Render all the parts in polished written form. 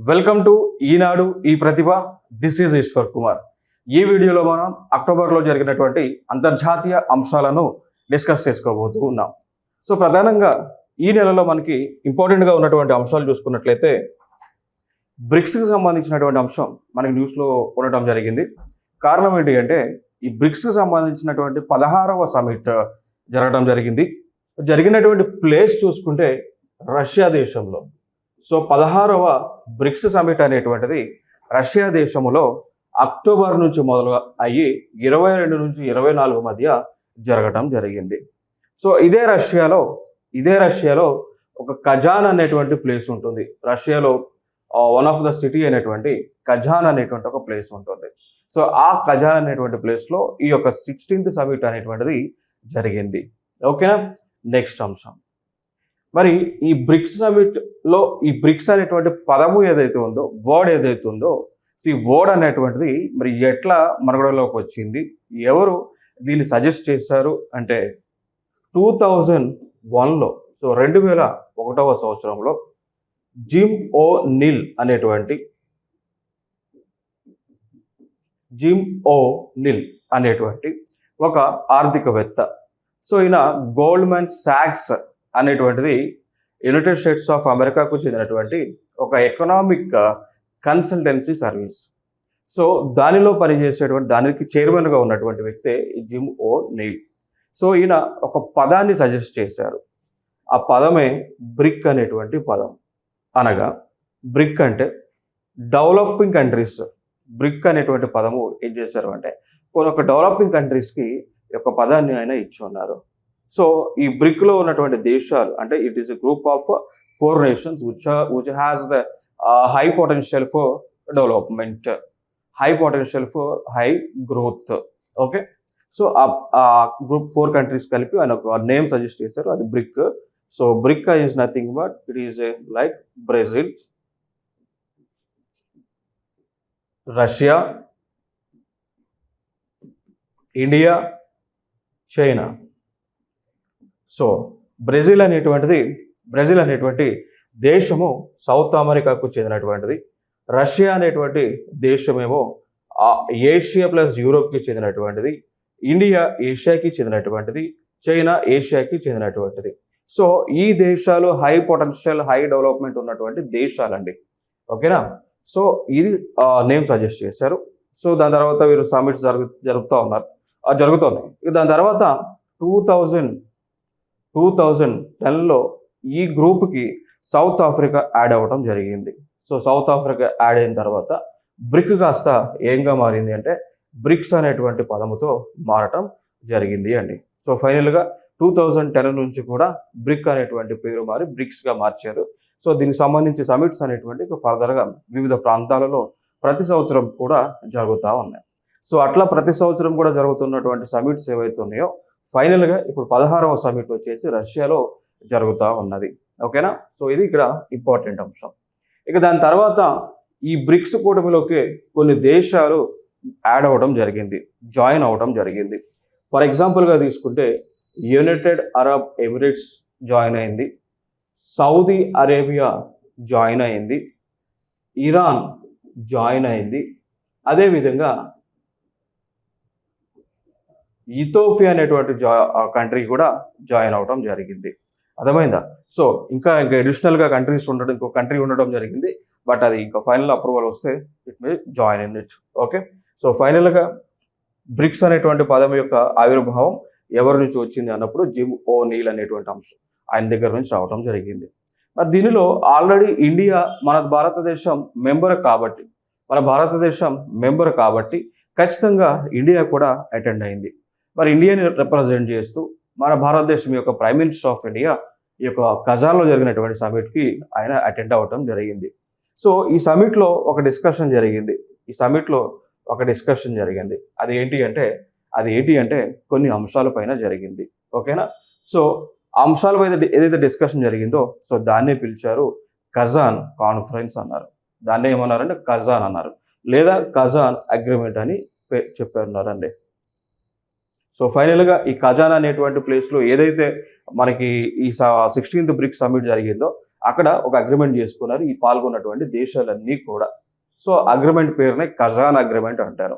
Welcome to Eenadu ఈ Pratibha. This is Eshwar Kumar. ఈ వీడియోలో మనం అక్టోబర్లో జరిగినటువంటి అంతర్జాతీయ అంశాలను డిస్కస్ చేసుకోబోతూ ఉన్నాం. సో ప్రధానంగా ఈ నెలలో మనకి ఇంపార్టెంట్గా ఉన్నటువంటి అంశాలు చూసుకున్నట్లయితే బ్రిక్స్కి సంబంధించినటువంటి అంశం మనకి న్యూస్లో ఉండటం జరిగింది. కారణం ఏంటి అంటే ఈ బ్రిక్స్కి సంబంధించినటువంటి 16వ సమిట్ జరగడం జరిగింది. జరిగినటువంటి ప్లేస్ చూసుకుంటే రష్యా దేశంలో. సో 16వ బ్రిక్స్ సమిట్ అనేటువంటిది రష్యా దేశంలో అక్టోబర్ నుంచి మొదలు అయ్యి 22 నుంచి 24 మధ్య జరగటం జరిగింది. సో ఇదే రష్యాలో ఒక కజాన్ అనేటువంటి ప్లేస్ ఉంటుంది. రష్యాలో వన్ ఆఫ్ ద సిటీ అనేటువంటి కజాన్ అనేటువంటి ఒక ప్లేస్ ఉంటుంది. సో ఆ కజాన్ అనేటువంటి ప్లేస్లో ఈ యొక్క 16th సమిట్ అనేటువంటిది జరిగింది. ఓకేనా. నెక్స్ట్ అంశం, మరి ఈ బ్రిక్స్ సమిట్లో ఈ బ్రిక్స్ అనేటువంటి పదము ఏదైతే ఉందో, వర్డ్ ఏదైతే ఉందో, ఈ వర్డ్ అనేటువంటిది మరి ఎట్లా మనుగడలోకి వచ్చింది, ఎవరు దీన్ని సజెస్ట్ చేశారు అంటే 2001లో, సో 2001వ సంవత్సరంలో జిమ్ ఓ నిల్ అనేటువంటి ఒక ఆర్థికవేత్త. సో ఈయన గోల్డ్మెన్ సాక్స్ అనేటువంటిది యునైటెడ్ స్టేట్స్ ఆఫ్ అమెరికాకు చెందినటువంటి ఒక ఎకనామిక్ కన్సల్టెన్సీ సర్వీస్. సో దానిలో పనిచేసేటువంటి దానికి చైర్మన్గా ఉన్నటువంటి వ్యక్తే జిమ్ ఓ నీల్. సో ఈయన ఒక పదాన్ని సజెస్ట్ చేశారు. ఆ పదమే బ్రిక్ అనేటువంటి పదం. అనగా బ్రిక్ అంటే డెవలపింగ్ కంట్రీస్. బ్రిక్ అనేటువంటి పదము ఏం చేశారు అంటే ఒక డెవలపింగ్ కంట్రీస్కి ఒక పదాన్ని ఆయన ఇచ్చి ఉన్నారు. సో ఈ బ్రిక్లో ఉన్నటువంటి దేశాలు అంటే it is a group of 4 nations which has the high potential for development, high potential for high growth. Okay. So ఆ గ్రూప్ 4 కంట్రీస్ కలిపి ఆయన ఒక నేమ్ సజెస్ట్ చేశారు, అది BRIC. So BRIC is nothing but it is like Brazil, Russia, India, China. So Brazil అనేటువంటి దేశము South అమెరికాకు చెందినటువంటిది. రష్యా అనేటువంటి దేశమేమో ఏషియా ప్లస్ యూరోప్కి చెందినటువంటిది. ఇండియా ఏషియాకి చెందినటువంటిది. చైనా ఏషియాకి చెందినటువంటిది. సో ఈ దేశాలు హై పొటెన్షియల్, హై డెవలప్మెంట్ ఉన్నటువంటి దేశాలండి. ఓకేనా. సో ఇది నేమ్ సజెస్ట్ చేశారు. సో దాని తర్వాత వీరు సమిట్స్ జరుగుతున్నాయి. దాని తర్వాత 2010లో ఈ గ్రూప్కి సౌత్ ఆఫ్రికా యాడ్ అవ్వడం జరిగింది. సో సౌత్ ఆఫ్రికా యాడ్ అయిన తర్వాత బ్రిక్ కాస్త ఏంగా మారింది అంటే బ్రిక్స్ అనేటువంటి పదముతో మారటం జరిగింది అండి. సో ఫైనల్గా 2010 నుంచి కూడా బ్రిక్ అనేటువంటి పేరు మారి బ్రిక్స్గా మార్చారు. సో దీనికి సంబంధించి సమిట్స్ అనేటువంటి ఫర్దర్గా వివిధ ప్రాంతాలలో ప్రతి సంవత్సరం కూడా జరుగుతూ ఉన్నాయి. సో అట్లా ప్రతి సంవత్సరం కూడా జరుగుతున్నటువంటి సమిట్స్ ఏవైతే ఉన్నాయో ఫైనల్గా ఇప్పుడు 16వ సమిట్ వచ్చేసి రష్యాలో జరుగుతూ ఉన్నది. ఓకేనా. సో ఇది ఇక్కడ ఇంపార్టెంట్ అంశం. ఇక దాని తర్వాత ఈ బ్రిక్స్ కూటమిలోకి కొన్ని దేశాలు జాయిన్ అవ్వడం జరిగింది. ఫర్ ఎగ్జాంపుల్గా తీసుకుంటే యునైటెడ్ అరబ్ ఎమిరేట్స్ జాయిన్ అయింది, సౌదీ అరేబియా జాయిన్ అయింది, ఇరాన్ జాయిన్ అయింది, అదేవిధంగా ఇథియోపియా అనేటువంటి కంట్రీ కూడా జాయిన్ అవడం జరిగింది. అర్థమైందా. సో ఇంకా అడిషనల్గా కంట్రీస్ ఉండడం, ఇంకో కంట్రీ ఉండడం జరిగింది. బట్ అది ఇంకా ఫైనల్ అప్రూవల్ వస్తే it may join in it. Okay. So ఫైనల్గా బ్రిక్స్ అనేటువంటి పదం యొక్క ఆవిర్భావం ఎవరి నుంచి వచ్చింది అన్నప్పుడు జిమ్ ఓ నీల్ అనేటువంటి అంశం ఆయన దగ్గర నుంచి రావడం జరిగింది. మరి దీనిలో ఆల్రెడీ ఇండియా మన భారతదేశం మెంబర్ కాబట్టి ఖచ్చితంగా ఇండియా కూడా అటెండ్ అయింది. మరి ఇండియాని రిప్రజెంట్ చేస్తూ మన భారతదేశం యొక్క ప్రైమ్ మినిస్టర్ ఆఫ్ ఇండియా ఈ యొక్క కజాన్లో జరిగినటువంటి సమిట్కి ఆయన అటెండ్ అవ్వటం జరిగింది. సో ఈ సమిట్లో ఒక డిస్కషన్ జరిగింది. అది ఏంటి అంటే కొన్ని అంశాలపైన జరిగింది. ఓకేనా. సో అంశాలపైన ఏదైతే డిస్కషన్ జరిగిందో సో దాన్నే పిలిచారు కజాన్ కాన్ఫరెన్స్ అన్నారు. దాన్నే ఏమన్నారంటే కజాన్ అన్నారు, లేదా కజాన్ అగ్రిమెంట్ అని చెప్పారన్నారండి. సో ఫైనల్గా ఈ కజాన్ అనేటువంటి ప్లేస్లో ఏదైతే మనకి ఈ 16th బ్రిక్స్ సమిట్ జరిగిందో అక్కడ ఒక అగ్రిమెంట్ చేసుకున్నారు ఈ పాల్గొన్నటువంటి దేశాలన్నీ కూడా. సో అగ్రిమెంట్ పేరునే కజాన్ అగ్రిమెంట్ అంటారు.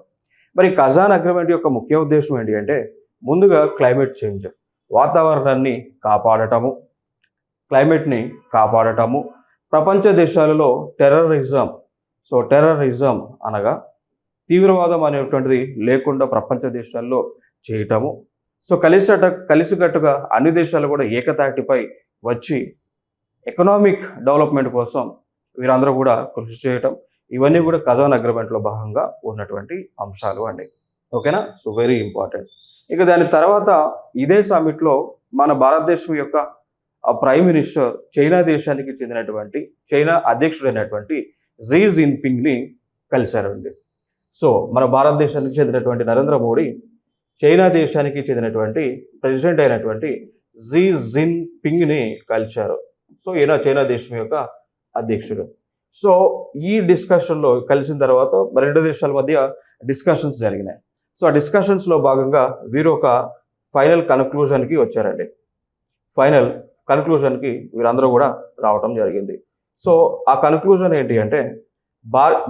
మరి కజాన్ అగ్రిమెంట్ యొక్క ముఖ్య ఉద్దేశం ఏంటి అంటే ముందుగా క్లైమేట్ చేంజ్, వాతావరణాన్ని కాపాడటము, క్లైమేట్ని కాపాడటము, ప్రపంచ దేశాలలో టెర్రరిజం అనగా తీవ్రవాదం అనేటువంటిది లేకుండా ప్రపంచ దేశాల్లో చేయటము. సో కలిసికట్టుగా అన్ని దేశాలు కూడా ఏకతాటిపై వచ్చి ఎకనామిక్ డెవలప్మెంట్ కోసం వీరందరూ కూడా కృషి చేయటం, ఇవన్నీ కూడా కజాన్ అగ్రిమెంట్లో భాగంగా ఉన్నటువంటి అంశాలు అండి. ఓకేనా? So very important. ఇక దాని తర్వాత ఇదే సమ్మిట్లో మన భారతదేశం యొక్క ప్రైమ్ మినిస్టర్ చైనా దేశానికి చెందినటువంటి చైనా అధ్యక్షుడైనటువంటి జీ జిన్పింగ్ని కలిశారండి. సో మన భారతదేశానికి చెందినటువంటి నరేంద్ర మోడీ చైనా దేశానికి చెందినటువంటి ప్రెసిడెంట్ అయినటువంటి జీ జిన్పింగ్ని కలిశారు. సో ఈయన చైనా దేశం యొక్క అధ్యక్షుడు. సో ఈ డిస్కషన్లో కలిసిన తర్వాత రెండు దేశాల మధ్య డిస్కషన్స్ జరిగినాయి. సో ఆ డిస్కషన్స్లో భాగంగా వీరు ఒక ఫైనల్ కన్క్లూజన్కి వచ్చారండి. ఫైనల్ కన్క్లూజన్కి వీరందరూ కూడా రావటం జరిగింది. సో ఆ కన్క్లూజన్ ఏంటి అంటే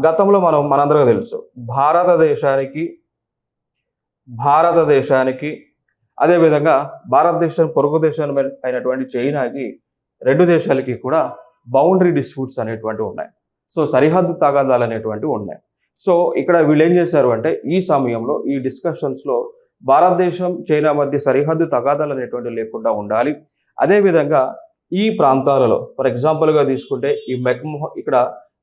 గతంలో మనందరికీ తెలుసు భారతదేశానికి అదేవిధంగా భారతదేశం పొరుగు దేశం అయినటువంటి చైనాకి రెండు దేశాలకి కూడా బౌండరీ డిస్ప్యూట్స్ అనేటువంటివి ఉన్నాయి. సో సరిహద్దు తగాదాలు అనేటువంటివి ఉన్నాయి. సో ఇక్కడ వీళ్ళు ఏం చేశారు అంటే ఈ సమయంలో ఈ డిస్కషన్స్లో భారతదేశం చైనా మధ్య సరిహద్దు తగాదాలు అనేటువంటివి లేకుండా ఉండాలి. అదేవిధంగా ఈ ప్రాంతాలలో ఫర్ ఎగ్జాంపుల్గా తీసుకుంటే ఈ ఇక్కడ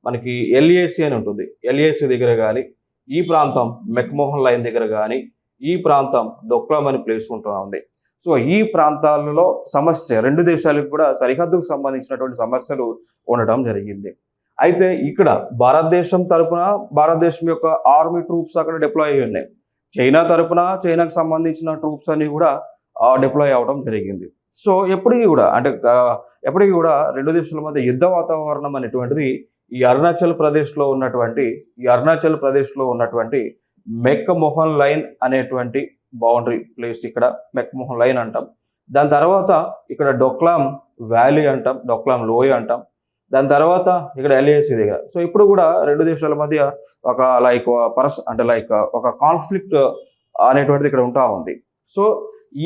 మనకి ఎల్ఏసి అని ఉంటుంది. ఎల్ఏసి దగ్గర కానీ ఈ ప్రాంతం మెక్మోహన్ లైన్ దగ్గర కానీ ఈ ప్రాంతం డొక్లాం అనే ప్లేస్ ఉంటుంది. సో ఈ ప్రాంతాలలో రెండు దేశాలకు కూడా సరిహద్దుకు సంబంధించినటువంటి సమస్యలు ఉండటం జరిగింది. అయితే ఇక్కడ భారతదేశం తరపున భారతదేశం యొక్క ఆర్మీ ట్రూప్స్ అక్కడ డిప్లాయ్ అయ్యి ఉన్నాయి. చైనా తరపున చైనాకు సంబంధించిన ట్రూప్స్ అన్ని కూడా డిప్లాయ్ అవ్వడం జరిగింది. సో ఎప్పటికీ కూడా రెండు దేశాల మధ్య యుద్ధ వాతావరణం అనేటువంటిది ఈ అరుణాచల్ ప్రదేశ్లో ఉన్నటువంటి మెక్మోహన్ లైన్ అనేటువంటి బౌండరీ ప్లేస్, ఇక్కడ మెక్మోహన్ లైన్ అంటాం. దాని తర్వాత ఇక్కడ డొక్లాం వ్యాలీ అంటాం, డొక్లాం లోయ అంటాం. దాని తర్వాత ఇక్కడ ఎల్ఏసి దగ్గర. సో ఇప్పుడు కూడా రెండు దేశాల మధ్య ఒక ఒక కాన్ఫ్లిక్ట్ అనేటువంటిది ఇక్కడ ఉంటా ఉంది. సో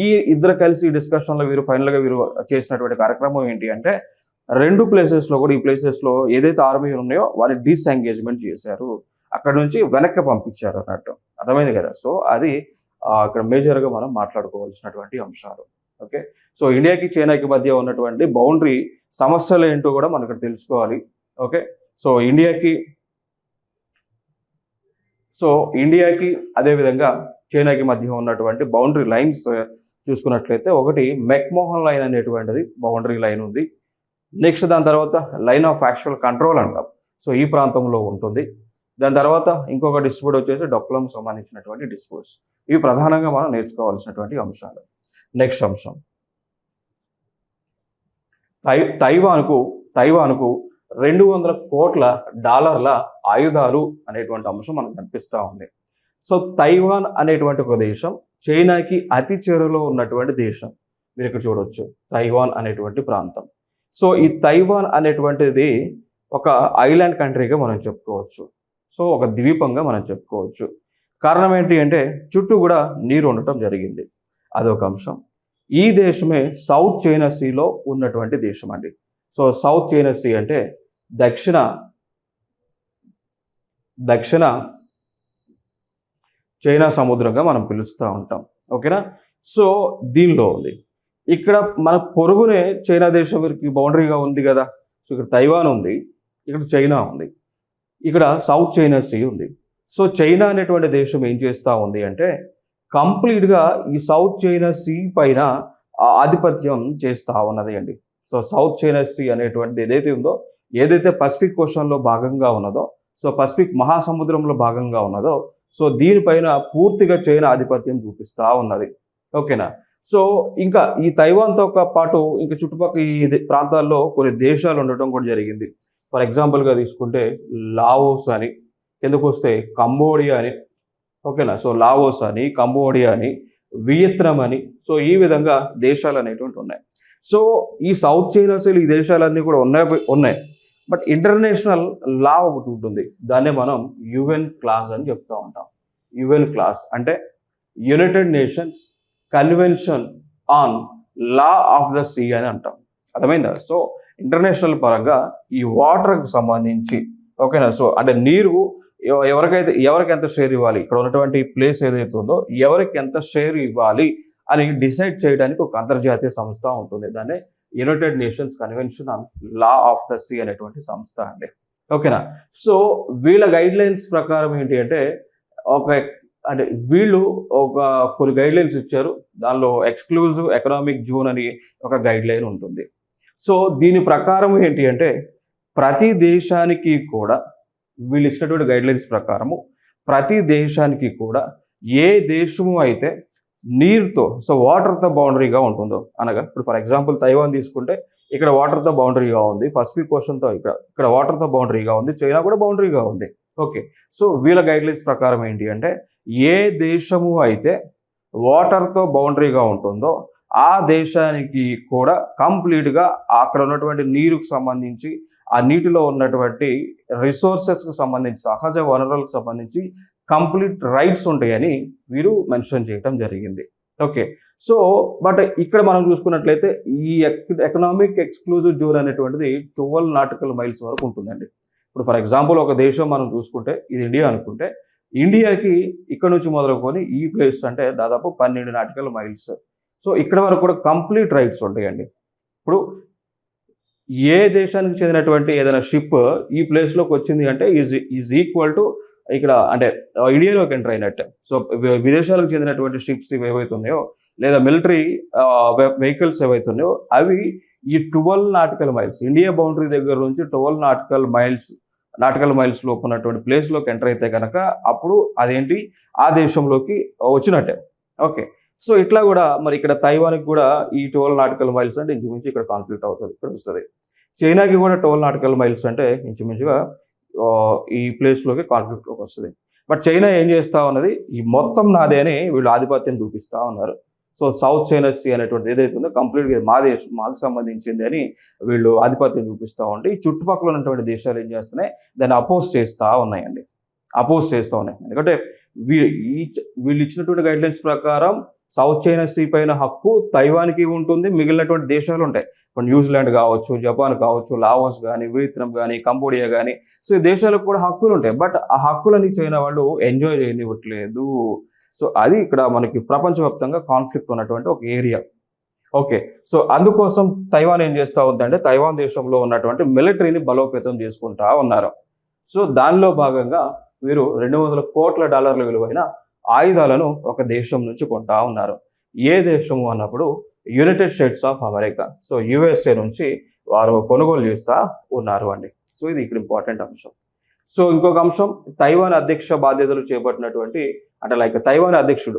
ఈ ఇద్దరు కలిసి డిస్కషన్లో ఫైనల్గా వీరు చేసినటువంటి కార్యక్రమం ఏంటి అంటే రెండు ప్లేసెస్లో కూడా ఈ ప్లేసెస్లో ఏదైతే ఆర్మీ ఉన్నాయో వారిని డిస్ఎంగేజ్మెంట్ చేశారు, అక్కడ నుంచి వెనక్కి పంపించారు అన్నట్టు. అర్థమైంది కదా? సో అది ఇక్కడ మేజర్గా మనం మాట్లాడుకోవాల్సినటువంటి అంశాలు. ఓకే, సో ఇండియాకి చైనాకి మధ్య ఉన్నటువంటి బౌండరీ సమస్యలు ఏంటో కూడా మనం ఇక్కడ తెలుసుకోవాలి. ఓకే, సో ఇండియాకి అదేవిధంగా చైనాకి మధ్య ఉన్నటువంటి బౌండరీ లైన్స్ చూసుకున్నట్లయితే ఒకటి మెక్మోహన్ లైన్ అనేటువంటిది బౌండరీ లైన్ ఉంది. నెక్స్ట్ దాని తర్వాత లైన్ ఆఫ్ యాక్చువల్ కంట్రోల్ అంటాం. సో ఈ ప్రాంతంలో ఉంటుంది. దాని తర్వాత ఇంకొక డిస్ప్యూట్ వచ్చేసి డొక్లాం సంబంధించినటువంటి డిస్ప్యూట్స్. ఇవి ప్రధానంగా మనం నేర్చుకోవాల్సినటువంటి అంశాలు. నెక్స్ట్ అంశం తైవాన్కు $200 కోట్ల ఆయుధాలు అనేటువంటి అంశం మనకు కనిపిస్తూ ఉంది. సో తైవాన్ అనేటువంటి ఒక దేశం చైనాకి అతి చేరువలో ఉన్నటువంటి దేశం. మీరు ఇక్కడ చూడవచ్చు తైవాన్ అనేటువంటి ప్రాంతం. సో ఈ తైవాన్ అనేటువంటిది ఒక ఐలాండ్ కంట్రీగా మనం చెప్పుకోవచ్చు. సో ఒక ద్వీపంగా మనం చెప్పుకోవచ్చు. కారణం ఏంటి అంటే చుట్టూ కూడా నీరు ఉండటం జరిగింది, అదొక అంశం. ఈ దేశమే సౌత్ చైనా సీలో ఉన్నటువంటి దేశం అండి. సో సౌత్ చైనా సీ అంటే దక్షిణ చైనా సముద్రంగా మనం పిలుస్తూ ఉంటాం. ఓకేనా? సో దీనిలో ఉంది. ఇక్కడ మన పొరుగునే చైనా దేశం బౌండరీగా ఉంది కదా. సో ఇక్కడ తైవాన్ ఉంది, ఇక్కడ చైనా ఉంది, ఇక్కడ సౌత్ చైనా సీ ఉంది. సో చైనా అనేటువంటి దేశం ఏం చేస్తూ ఉంది అంటే కంప్లీట్గా ఈ సౌత్ చైనా సీ పైన ఆధిపత్యం చేస్తూ ఉన్నది అండి. సో సౌత్ చైనా సీ అనేటువంటిది ఏదైతే పసిఫిక్ ఓషన్లో భాగంగా ఉన్నదో, సో పసిఫిక్ మహాసముద్రంలో భాగంగా ఉన్నదో, సో దీనిపైన పూర్తిగా చైనా ఆధిపత్యం చూపిస్తూ ఉన్నది. ఓకేనా? సో ఇంకా ఈ తైవాన్తో పాటు ఇంకా చుట్టుపక్కల ఈ ప్రాంతాల్లో కొన్ని దేశాలు ఉండటం కూడా జరిగింది. ఫర్ ఎగ్జాంపుల్గా తీసుకుంటే లావోస్ అని, కిందకు వస్తే కంబోడియా అని. ఓకేనా? సో లావోస్ అని, కంబోడియా అని, వియత్నాం అని, సో ఈ విధంగా దేశాలు అనేటువంటి ఉన్నాయి. సో ఈ సౌత్ చైనా సీలు ఈ దేశాలన్నీ కూడా ఉన్నాయి. బట్ ఇంటర్నేషనల్ లా ఒకటి ఉంటుంది, దాన్నే మనం యుఎన్ క్లాస్ అని చెప్తూ ఉంటాం. యుఎన్ క్లాస్ అంటే United Nations convention on law of the sea అని అంటాం. అర్థమైందా? సో ఇంటర్నేషనల్ పరంగా ఈ వాటర్కి సంబంధించి ఓకేనా, సో అంటే నీరు ఎవరికి ఎంత షేర్ ఇవ్వాలి, ఇక్కడ ఉన్నటువంటి ప్లేస్ ఏదైతే ఉందో ఎవరికి ఎంత షేర్ ఇవ్వాలి అని డిసైడ్ చేయడానికి ఒక అంతర్జాతీయ సంస్థ ఉంటుంది, దాన్ని United Nations convention on law of the sea అనేటువంటి సంస్థ అండి. ఓకేనా? సో వీళ్ళ గైడ్ లైన్స్ ప్రకారం ఏంటి అంటే అంటే వీళ్ళు కొన్ని గైడ్ లైన్స్ ఇచ్చారు. దానిలో ఎక్స్క్లూజివ్ ఎకనామిక్ జోన్ అని ఒక గైడ్ లైన్ ఉంటుంది. సో దీని ప్రకారం ఏంటి అంటే ప్రతి దేశానికి కూడా వీళ్ళు ఇచ్చినటువంటి గైడ్ లైన్స్ ప్రకారము ప్రతి దేశానికి కూడా ఏ దేశము అయితే నీరుతో సో వాటర్తో బౌండరీగా ఉంటుందో, అనగా ఇప్పుడు ఫర్ ఎగ్జాంపుల్ తైవాన్ తీసుకుంటే ఇక్కడ వాటర్తో బౌండరీగా ఉంది, పసిఫిక్ ఓషన్తో ఇక్కడ వాటర్తో బౌండరీగా ఉంది, చైనా కూడా బౌండరీగా ఉంది. ఓకే, సో వీళ్ళ గైడ్ లైన్స్ ప్రకారం ఏంటి అంటే ఏ దేశము అయితే వాటర్తో బౌండరీగా ఉంటుందో ఆ దేశానికి కూడా కంప్లీట్గా అక్కడ ఉన్నటువంటి నీరుకు సంబంధించి ఆ నీటిలో ఉన్నటువంటి రిసోర్సెస్కి సంబంధించి సహజ వనరులకు సంబంధించి కంప్లీట్ రైట్స్ ఉంటాయని వీరు మెన్షన్ చేయటం జరిగింది. ఓకే, సో బట్ ఇక్కడ మనం చూసుకున్నట్లయితే ఈ ఎకనామిక్ ఎక్స్క్లూజివ్ జోన్ అనేటువంటిది 12 నాటికల్ మైల్స్ వరకు ఉంటుందండి. ఇప్పుడు ఫర్ ఎగ్జాంపుల్ ఒక దేశం మనం చూసుకుంటే ఇది ఇండియా అనుకుంటే ఇండియాకి ఇక్కడ నుంచి మొదలుకొని ఈ ప్లేస్ అంటే దాదాపు 12 నాటికల్ మైల్స్. సో ఇక్కడ వరకు కూడా కంప్లీట్ రైట్స్ ఉంటాయండి. ఇప్పుడు ఏ దేశానికి చెందినటువంటి ఏదైనా షిప్ ఈ ప్లేస్లోకి వచ్చింది అంటే ఈజ్ ఈక్వల్ టు ఇక్కడ అంటే ఇండియాలోకి ఎంటర్ అయినట్టే. సో విదేశాలకు చెందినటువంటి షిప్స్ ఏవైతే ఉన్నాయో లేదా మిలిటరీ వెహికల్స్ ఏవైతే ఉన్నాయో అవి ఈ 12 నాటికల్ మైల్స్ ఇండియా బౌండరీ దగ్గర నుంచి 12 నాటికల్ మైల్స్ లోపు ఉన్నటువంటి ప్లేస్లోకి ఎంటర్ అయితే కనుక అప్పుడు అదేంటి ఆ దేశంలోకి వచ్చినట్టే. ఓకే, సో ఇట్లా కూడా మరి ఇక్కడ తైవాన్కి కూడా ఈ 12 నాటికల్ మైల్స్ అంటే ఇంచుమించు ఇక్కడ కాన్ఫ్లిక్ట్ అవుతుంది, ఇక్కడ వస్తుంది. చైనాకి కూడా 12 నాటికల్ మైల్స్ అంటే ఇంచుమించుగా ఈ ప్లేస్లోకి కాన్ఫ్లిక్ట్లోకి వస్తుంది. బట్ చైనా ఏం చేస్తూ ఉన్నది, ఈ మొత్తం నాదే అని వీళ్ళు ఆధిపత్యం చూపిస్తూ ఉన్నారు. సో సౌత్ చైనా సీ అనేటువంటిది ఏదైతే ఉందో కంప్లీట్గా మా దేశం మాకు సంబంధించింది అని వీళ్ళు ఆధిపత్యం చూపిస్తూ ఉంటే ఈ చుట్టుపక్కల ఉన్నటువంటి దేశాలు ఏం చేస్తున్నాయి, దాన్ని అపోజ్ చేస్తూ ఉన్నాయండి. ఎందుకంటే వీళ్ళు ఇచ్చినటువంటి గైడ్లైన్స్ ప్రకారం సౌత్ చైనా సీ పైన హక్కు తైవాన్కి ఉంటుంది, మిగిలినటువంటి దేశాలు ఉంటాయి. ఇప్పుడు న్యూజిలాండ్ కావచ్చు, జపాన్ కావచ్చు, లావోస్ కానీ, వియత్నాం కానీ, కంబోడియా కానీ, సో ఈ దేశాలకు కూడా హక్కులు ఉంటాయి. బట్ ఆ హక్కులని చైనా వాళ్ళు ఎంజాయ్ చేయనివ్వట్లేదు. సో అది ఇక్కడ మనకి ప్రపంచవ్యాప్తంగా కాన్ఫ్లిక్ట్ ఉన్నటువంటి ఒక ఏరియా. ఓకే, సో అందుకోసం తైవాన్ ఏం చేస్తూ ఉందంటే తైవాన్ దేశంలో ఉన్నటువంటి మిలిటరీని బలోపేతం చేసుకుంటా ఉన్నారు. సో దానిలో భాగంగా వీరు $200 కోట్ల విలువైన ఆయుధాలను ఒక దేశం నుంచి కొంటా ఉన్నారు. ఏ దేశము అన్నప్పుడు United states of America. So USA నుంచి వారు కొనుగోలు చేస్తూ ఉన్నారు అండి. సో ఇది ఇక్కడ ఇంపార్టెంట్ అంశం. సో ఇంకొక అంశం, తైవాన్ అధ్యక్ష బాధ్యతలు చేపట్టినటువంటి అంటే లైక్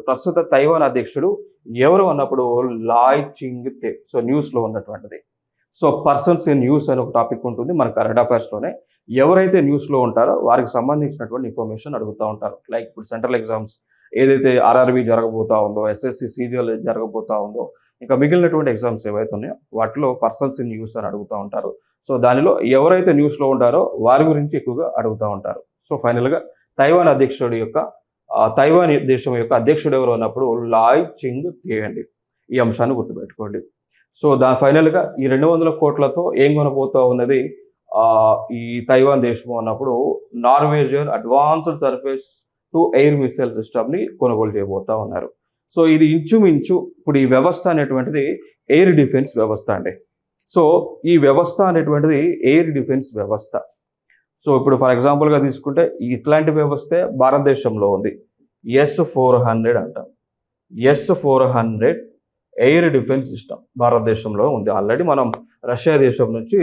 ప్రస్తుత తైవాన్ అధ్యక్షుడు ఎవరు అన్నప్పుడు లాయ్ చింగ్ తే. సో న్యూస్లో ఉన్నటువంటిది. సో పర్సన్స్ ఇన్ న్యూస్ అని ఒక టాపిక్ ఉంటుంది మన కరెంట్ అఫైర్స్లోనే. ఎవరైతే న్యూస్లో ఉంటారో వారికి సంబంధించినటువంటి ఇన్ఫర్మేషన్ అడుగుతూ ఉంటారు. లైక్ ఇప్పుడు సెంట్రల్ ఎగ్జామ్స్ ఏదైతే ఆర్ఆర్బి జరగబోతా ఉందో, ఎస్ఎస్సి సీజీఎల్ జరగబోతా ఉందో, ఇంకా మిగిలినటువంటి ఎగ్జామ్స్ ఏవైతే ఉన్నాయో వాటిలో పర్సన్స్ ఇన్ న్యూస్ అని అడుగుతూ ఉంటారు. సో దానిలో ఎవరైతే న్యూస్లో ఉంటారో వారి గురించి ఎక్కువగా అడుగుతూ ఉంటారు. సో ఫైనల్గా తైవాన్ దేశం యొక్క అధ్యక్షుడు ఎవరు అన్నప్పుడు లాయ్ చింగ్ తే అండి. ఈ అంశాన్ని గుర్తుపెట్టుకోండి. సో ఫైనల్గా ఈ 200 కోట్లతో ఏం కొనబోతా ఉన్నది ఈ తైవాన్ దేశం అన్నప్పుడు Norwegian advanced surface to air missile సిస్టమ్ని కొనుగోలు చేయబోతా ఉన్నారు. సో ఇది ఇంచుమించు ఇప్పుడు ఈ వ్యవస్థ అనేటువంటిది ఎయిర్ డిఫెన్స్ వ్యవస్థ అండి. సో ఈ వ్యవస్థ అనేటువంటిది ఎయిర్ డిఫెన్స్ వ్యవస్థ. సో ఇప్పుడు ఫర్ ఎగ్జాంపుల్గా తీసుకుంటే ఇట్లాంటి వ్యవస్థే భారతదేశంలో ఉంది. S-400 అంటాం. S-400 ఎయిర్ డిఫెన్స్ సిస్టమ్ భారతదేశంలో ఉంది. ఆల్రెడీ మనం రష్యా దేశం నుంచి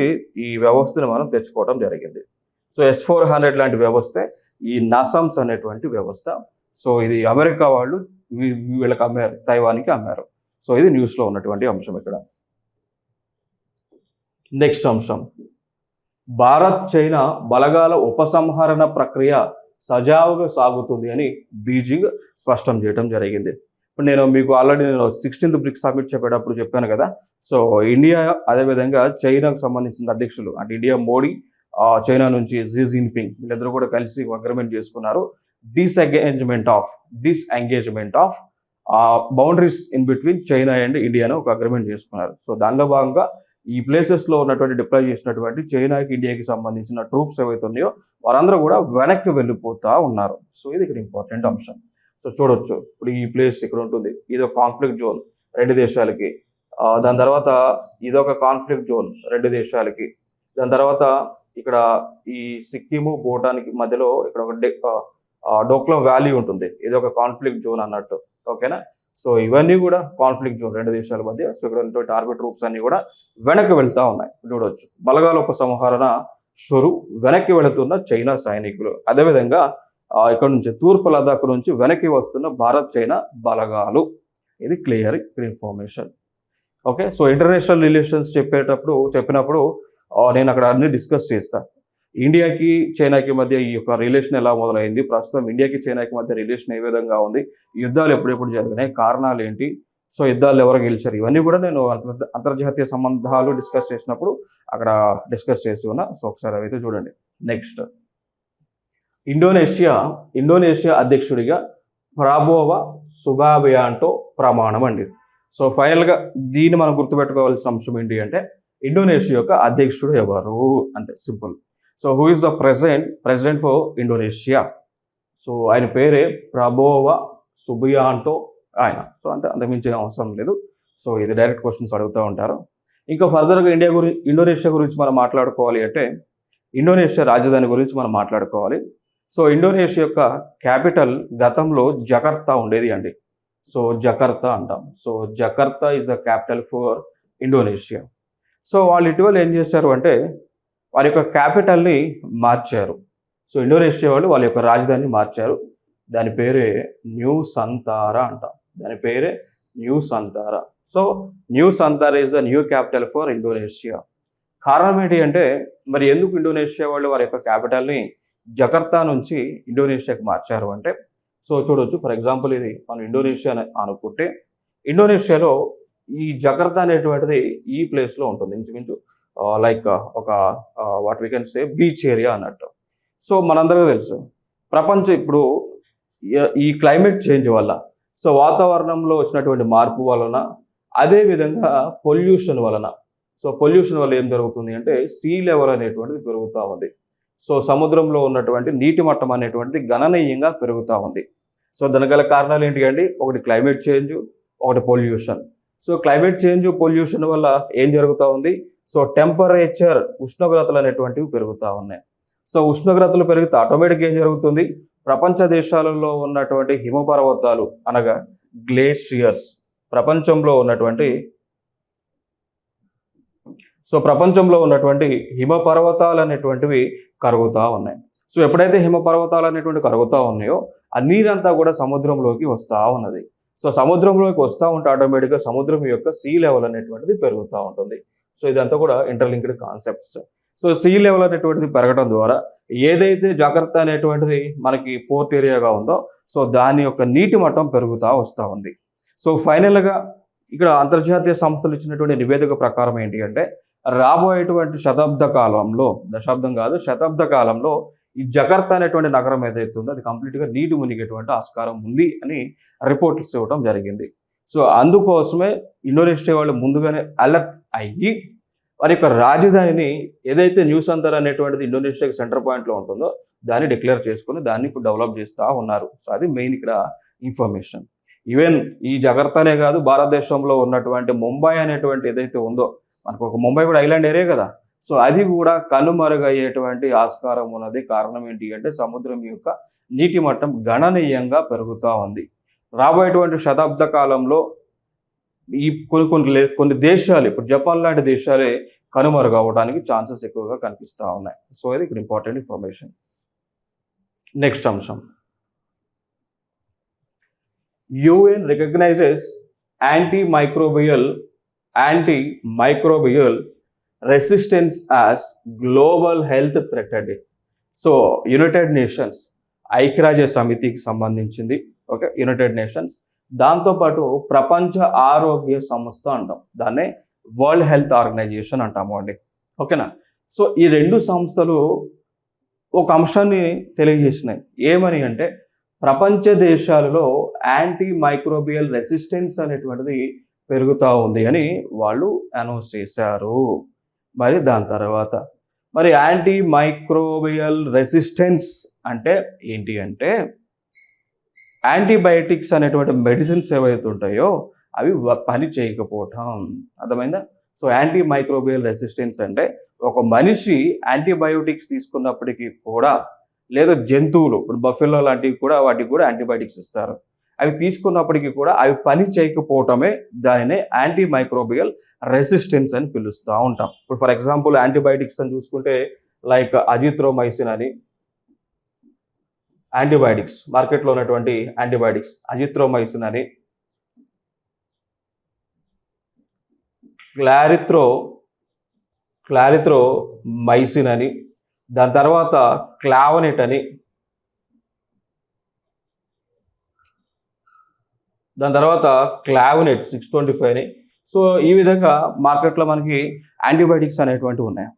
ఈ వ్యవస్థను మనం తెచ్చుకోవడం జరిగింది. సో S-400 లాంటి వ్యవస్థే ఈ నసమ్స్ అనేటువంటి వ్యవస్థ. సో ఇది అమెరికా వాళ్ళు వీళ్ళకి అమ్మారు, తైవాన్కి అమ్మారు. సో ఇది న్యూస్లో ఉన్నటువంటి అంశం. ఇక్కడ నెక్స్ట్ అంశం, భారత్ చైనా బలగాల ఉపసంహరణ ప్రక్రియ సజావుగా సాగుతుంది అని బీజింగ్ స్పష్టం చేయడం జరిగింది. ఇప్పుడు మీకు ఆల్రెడీ 16th బ్రిక్స్ సమ్మిట్ చెప్పేటప్పుడు చెప్పాను కదా. సో ఇండియా అదేవిధంగా చైనాకు సంబంధించిన అధ్యక్షులు అంటే ఇండియా మోడీ, చైనా నుంచి జీ జిన్పింగ్ వీళ్ళిద్దరూ కూడా కలిసి అగ్రిమెంట్ చేసుకున్నారు. Disengagement of boundaries in between China and ఇండియాను ఒక అగ్రిమెంట్ చేసుకున్నారు. సో దానిలో భాగంగా ఈ ప్లేసెస్లో ఉన్నటువంటి డిప్లాయ్ చేసినటువంటి చైనాకి ఇండియాకి సంబంధించిన ట్రూప్స్ ఏవైతే ఉన్నాయో వారందరూ కూడా వెనక్కి వెళ్ళిపోతా ఉన్నారు. సో ఇది ఇక్కడ ఇంపార్టెంట్ అంశం. సో చూడొచ్చు, ఇప్పుడు ఈ ప్లేస్ ఇక్కడ ఉంటుంది, ఇది ఒక కాన్ఫ్లిక్ట్ జోన్ రెండు దేశాలకి. దాని తర్వాత ఇదొక కాన్ఫ్లిక్ట్ జోన్ రెండు దేశాలకి. దాని తర్వాత ఇక్కడ ఈ సిక్కిము భూటాన్కి మధ్యలో ఇక్కడ ఒక డోక్లా వ్యాలీ ఉంటుంది, ఇది ఒక కాన్ఫ్లిక్ట్ జోన్ అన్నట్టు. ఓకేనా? సో ఇవన్నీ కూడా కాన్ఫ్లిక్ట్ జోన్ రెండు దేశాల మధ్య. సో ఇక్కడ ఉన్నటువంటి ఆర్మీ ట్రూప్స్ అన్ని కూడా వెనక్కి వెళ్తా ఉన్నాయి. చూడవచ్చు, బలగాల ఉపసంహరణ షురు, వెనక్కి వెళుతున్న చైనా సైనికులు. అదేవిధంగా ఇక్కడ నుంచి తూర్పు లదాఖ్ నుంచి వెనక్కి వస్తున్న భారత్ చైనా బలగాలు. ఇది clear information. Okay, so international relations చెప్పినప్పుడు నేను అక్కడ అన్ని డిస్కస్ చేస్తాను. ఇండియాకి చైనాకి మధ్య ఈ యొక్క రిలేషన్ ఎలా మొదలైంది, ప్రస్తుతం ఇండియాకి చైనాకి మధ్య రిలేషన్ ఏ విధంగా ఉంది, యుద్ధాలు ఎప్పుడెప్పుడు జరిగినాయి, కారణాలు ఏంటి, సో యుద్ధాలు ఎవరు గెలిచారు, ఇవన్నీ కూడా నేను అంతర్జాతీయ సంబంధాలు డిస్కస్ చేసినప్పుడు అక్కడ డిస్కస్ చేసి ఉన్నా. సో ఒకసారి అయితే చూడండి. నెక్స్ట్, ఇండోనేషియా అధ్యక్షుడిగా ప్రాబోవో సుబియాంటో ప్రమాణం అండి. సో ఫైనల్గా దీన్ని మనం గుర్తుపెట్టుకోవాల్సిన అంశం ఏంటి అంటే ఇండోనేషియా యొక్క అధ్యక్షుడు ఎవరు, అంతే simple. So who is the president for Indonesia? So ఆయన పేరే ప్రాబోవో సుబియాంటో ఆయన. సో అంతమించిన అవసరం లేదు. సో ఇది డైరెక్ట్ క్వశ్చన్స్ అడుగుతూ ఉంటారు. ఇంకా ఫర్దర్గా ఇండోనేషియా గురించి మనం మాట్లాడుకోవాలి అంటే ఇండోనేషియా రాజధాని గురించి మనం మాట్లాడుకోవాలి. సో ఇండోనేషియా యొక్క క్యాపిటల్ గతంలో జకర్తా ఉండేది అండి. సో జకర్తా అంటాం. So Jakarta is the capital for Indonesia. So వాళ్ళు ఇటీవల ఏం చేశారు అంటే వారి యొక్క క్యాపిటల్ని మార్చారు. సో ఇండోనేషియా వాళ్ళు వాళ్ళ యొక్క రాజధానిని మార్చారు. దాని పేరే న్యూ సంతారా అంటాం. దాని పేరే new Santara. So new Santara is the new capital for Indonesia. కారణం ఏంటి అంటే మరి ఎందుకు ఇండోనేషియా వాళ్ళు వారి యొక్క క్యాపిటల్ని జకర్తా నుంచి ఇండోనేషియాకి మార్చారు అంటే, సో చూడొచ్చు, ఫర్ ఎగ్జాంపుల్ ఇది మనం ఇండోనేషియా అనుకుంటే ఇండోనేషియాలో ఈ జకర్తా అనేటువంటిది ఈ ప్లేస్లో ఉంటుంది, ఇంచుమించు లైక్ ఒక what we can say beach area అన్నట్టు. సో మనందరికీ తెలుసు ఇప్పుడు ఈ క్లైమేట్ చేంజ్ వల్ల, సో వాతావరణంలో వచ్చినటువంటి మార్పు వలన, అదేవిధంగా పొల్యూషన్ వలన, సో పొల్యూషన్ వల్ల ఏం జరుగుతుంది అంటే సీ లెవెల్ అనేటువంటిది పెరుగుతూ ఉంది. సో సముద్రంలో ఉన్నటువంటి నీటి మట్టం అనేటువంటిది గణనీయంగా పెరుగుతూ ఉంది. సో దానికి గల కారణాలు ఏంటి అండి? ఒకటి క్లైమేట్ చేంజ్, ఒకటి pollution. So climate change pollution వల్ల ఏం జరుగుతూ ఉంది? సో టెంపరేచర్ ఉష్ణోగ్రతలు అనేటువంటివి పెరుగుతూ ఉన్నాయి. సో ఉష్ణోగ్రతలు పెరిగితే ఆటోమేటిక్గా ఏం జరుగుతుంది? ప్రపంచ దేశాలలో ఉన్నటువంటి హిమపర్వతాలు అనగా గ్లేషియర్స్, ప్రపంచంలో ఉన్నటువంటి హిమపర్వతాలు అనేటువంటివి కరుగుతూ ఉన్నాయి. సో ఎప్పుడైతే హిమపర్వతాలు అనేటువంటి కరుగుతూ ఉన్నాయో ఆ నీరంతా కూడా సముద్రంలోకి వస్తూ ఉన్నది. సో సముద్రంలోకి వస్తూ ఉంటే ఆటోమేటిక్గా సముద్రం యొక్క సీ లెవెల్ అనేటువంటిది పెరుగుతూ ఉంటుంది. సో ఇదంతా కూడా interlinked concepts. So sea level అనేటువంటిది పెరగడం ద్వారా ఏదైతే జాగ్రత్త అనేటువంటిది మనకి పోర్ట్ ఏరియాగా ఉందో సో దాని యొక్క నీటి మట్టం పెరుగుతూ వస్తూ ఉంది. సో ఫైనల్గా ఇక్కడ అంతర్జాతీయ సంస్థలు ఇచ్చినటువంటి నివేదిక ప్రకారం ఏంటి అంటే రాబోయేటువంటి శతాబ్ద కాలంలో ఈ జకర్తా అనేటువంటి నగరం ఏదైతే ఉందో అది కంప్లీట్గా నీటి మునిగేటువంటి ఆస్కారం ఉంది అని రిపోర్ట్స్ ఇవ్వడం జరిగింది. సో అందుకోసమే ఇండోనేషియా వాళ్ళు ముందుగానే అలర్ట్ అయ్యి వారి యొక్క రాజధానిని ఏదైతే న్యూ సంతారా అనేటువంటిది ఇండోనేషియాకి సెంటర్ పాయింట్లో ఉంటుందో దాన్ని డిక్లేర్ చేసుకుని దాన్ని ఇప్పుడు డెవలప్ చేస్తూ ఉన్నారు. సో అది మెయిన్ ఇక్కడ ఇన్ఫర్మేషన్. ఈవెన్ ఈ జకర్తానే కాదు, భారతదేశంలో ఉన్నటువంటి ముంబై అనేటువంటి ఏదైతే ఉందో, మనకు ఒక ముంబై కూడా ఐలాండ్ ఏరియా కదా, సో అది కూడా కనుమరుగయ్యేటువంటి ఆస్కారం ఉన్నది. కారణం ఏంటి అంటే సముద్రం యొక్క నీటి మట్టం గణనీయంగా పెరుగుతూ ఉంది. రాబోయేటువంటి శతాబ్ద కాలంలో ఈ కొన్ని దేశాలు, ఇప్పుడు జపాన్ లాంటి దేశాలే కనుమరుగవడానికి ఛాన్సెస్ ఎక్కువగా కనిపిస్తూ ఉన్నాయి. సో ఇది ఇక్కడ ఇంపార్టెంట్ ఇన్ఫర్మేషన్. నెక్స్ట్ అంశం, UN recognises antimicrobial resistance as global health threat అండి. సో యునైటెడ్ నేషన్స్, ఐక్యరాజ్య సమితికి సంబంధించింది, ఓకే, యునైటెడ్ నేషన్స్, దాంతోపాటు ప్రపంచ ఆరోగ్య సంస్థ అంటాం, దాన్నే వరల్డ్ హెల్త్ ఆర్గనైజేషన్ అంటాము అండి. ఓకేనా? సో ఈ రెండు సంస్థలు ఒక అంశాన్ని తెలియజేసినాయి. ఏమని అంటే ప్రపంచ దేశాలలో యాంటీ మైక్రోబియల్ రెసిస్టెన్స్ అనేటువంటిది పెరుగుతూ ఉంది అని వాళ్ళు అనౌన్స్ చేశారు. మరి దాని తర్వాత మరి యాంటీ మైక్రోబియల్ రెసిస్టెన్స్ అంటే ఏంటి అంటే యాంటీబయాటిక్స్ అనేటువంటి మెడిసిన్స్ ఏవైతే ఉంటాయో అవి పని చేయకపోవటం. అర్థమైందా? సో యాంటీ మైక్రోబియల్ రెసిస్టెన్స్ అంటే ఒక మనిషి యాంటీబయోటిక్స్ తీసుకున్నప్పటికీ కూడా, లేదా జంతువులు ఇప్పుడు బఫెలో లాంటివి కూడా వాటికి కూడా యాంటీబయాటిక్స్ ఇస్తారు. అవి తీసుకున్నప్పటికీ కూడా అవి పని చేయకపోవటమే దానినే యాంటీ మైక్రోబియల్ రెసిస్టెన్స్ అని పిలుస్తూ ఉంటాం. ఇప్పుడు ఫర్ ఎగ్జాంపుల్ యాంటీబయాటిక్స్ అని చూసుకుంటే లైక్ అజిత్రోమైసిన్ అని యాంటీబయాటిక్స్, మార్కెట్లో ఉన్నటువంటి యాంటీబయాటిక్స్ అజిత్రోమైసిన్ అని, క్లారిత్రోమైసిన్ అని, దాని తర్వాత క్లావనెట్ అని, దాని తర్వాత క్లావనెట్ 625 అని. సో ఈ విధంగా మార్కెట్లో మనకి యాంటీబయాటిక్స్ అనేటువంటివి ఉన్నాయి.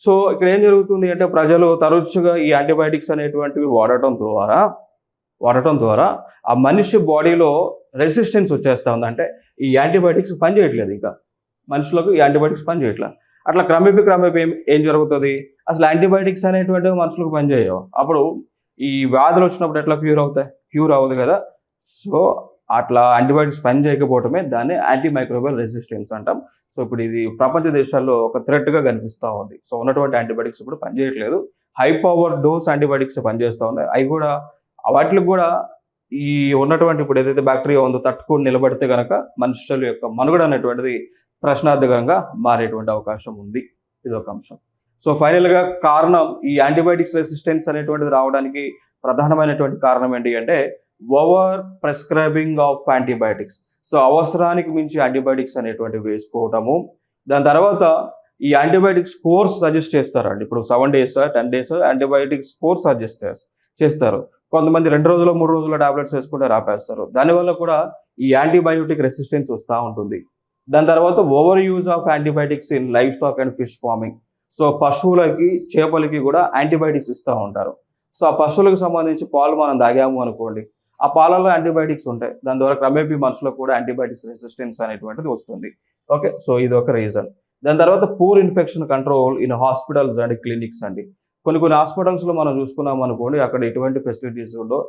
సో ఇక్కడ ఏం జరుగుతుంది అంటే ప్రజలు తరచుగా ఈ యాంటీబయాటిక్స్ అనేటువంటివి వాడటం ద్వారా ఆ మనిషి బాడీలో రెసిస్టెన్స్ వచ్చేస్తూ ఉంది. అంటే ఈ యాంటీబయాటిక్స్ పనిచేయట్లేదు, ఇంకా మనుషులకు ఈ యాంటీబయాటిక్స్ పనిచేయట్లేదు. అట్లా క్రమేపీ ఏం జరుగుతుంది, అసలు యాంటీబయాటిక్స్ అనేటువంటివి మనుషులకు పనిచేయవు. అప్పుడు ఈ వ్యాధులు వచ్చినప్పుడు ఎట్లా క్యూర్ అవ్వదు కదా. సో అట్లా యాంటీబయాటిక్స్ పని చేయకపోవటమే దాన్ని యాంటీ మైక్రోబియల్ రెసిస్టెన్స్ అంటాం. సో ఇప్పుడు ఇది ప్రపంచ దేశాల్లో ఒక థ్రెట్గా కనిపిస్తూ ఉంది. సో ఉన్నటువంటి యాంటీబయాటిక్స్ ఇప్పుడు పనిచేయట్లేదు. హై పవర్ డోస్ యాంటీబయాటిక్స్ పనిచేస్తూ ఉన్నాయి. అవి కూడా వాటికి కూడా ఈ ఉన్నటువంటి ఇప్పుడు ఏదైతే బ్యాక్టీరియా ఉందో తట్టుకొని నిలబడితే కనుక మనుషుల యొక్క మనుగడ అనేటువంటిది ప్రశ్నార్థకంగా మారేటువంటి అవకాశం ఉంది. ఇది ఒక అంశం. సో ఫైనల్గా కారణం ఈ యాంటీబయాటిక్స్ రెసిస్టెన్స్ అనేటువంటిది రావడానికి ప్రధానమైనటువంటి కారణం ఏంటి అంటే over prescribing of antibiotics. So అవసరానికి మించి యాంటీబయాటిక్స్ అనేటువంటివి వేసుకోవటము. దాని తర్వాత ఈ యాంటీబయాటిక్స్ కోర్స్ సజెస్ట్ చేస్తారండి. ఇప్పుడు 7 days 10 days antibiotics course suggest చేస్తారు. కొంతమంది 2 రోజులు 3 రోజుల టాబ్లెట్స్ వేసుకుంటే రాపేస్తారు. దానివల్ల కూడా ఈ యాంటీబయోటిక్ రెసిస్టెన్స్ వస్తూ ఉంటుంది. దాని తర్వాత over use of antibiotics in life stock and fish farming. So పశువులకి చేపలకి కూడా యాంటీబయాటిక్స్ ఇస్తూ ఉంటారు. సో ఆ పశువులకు సంబంధించి పాలు మనం తాగాము అనుకోండి, ఆ పాలలో యాంటీబయాటిక్స్ ఉంటాయి. దాని ద్వారా క్రమేపీ మనుషులకు కూడా యాంటీబయాటిక్స్ రెసిస్టెన్స్ అనేటువంటిది వస్తుంది. ఓకే, సో ఇది ఒక రీజన్. దాని తర్వాత poor infection control in hospitals and clinics అండి. కొన్ని హాస్పిటల్స్లో మనం చూసుకున్నాం అనుకోండి, అక్కడ ఎటువంటి ఫెసిలిటీస్ ఉండో,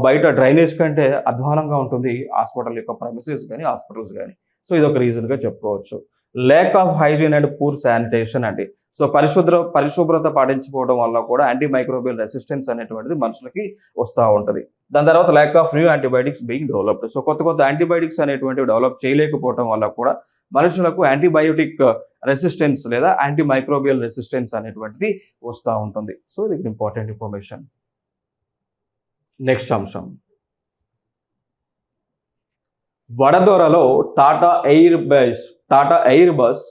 బయట డ్రైనేజ్ కంటే అధ్వానంగా ఉంటుంది హాస్పిటల్ యొక్క ప్రెమిసెస్ కానీ హాస్పిటల్స్ కానీ. సో ఇది ఒక రీజన్గా చెప్పుకోవచ్చు. Lack of hygiene and poor sanitation అండి. సో పరిశుభ్రత పాటించుకోవడం వల్ల కూడా యాంటీ మైక్రోబియల్ రెసిస్టెన్స్ అనేటువంటిది మనుషులకి వస్తూ ఉంటుంది. దాని తర్వాత lack of new antibiotics being developed. So కొత్త యాంటీబయాటిక్స్ అనేటువంటివి డెవలప్ చేయలేకపోవడం వల్ల కూడా మనుషులకు యాంటీబయోటిక్ రెసిస్టెన్స్ లేదా యాంటీ మైక్రోబియల్ రెసిస్టెన్స్ అనేటువంటిది వస్తూ ఉంటుంది. సో ఇది ఇంపార్టెంట్ ఇన్ఫర్మేషన్. నెక్స్ట్ అంశం, వడదొరలో Tata Airbus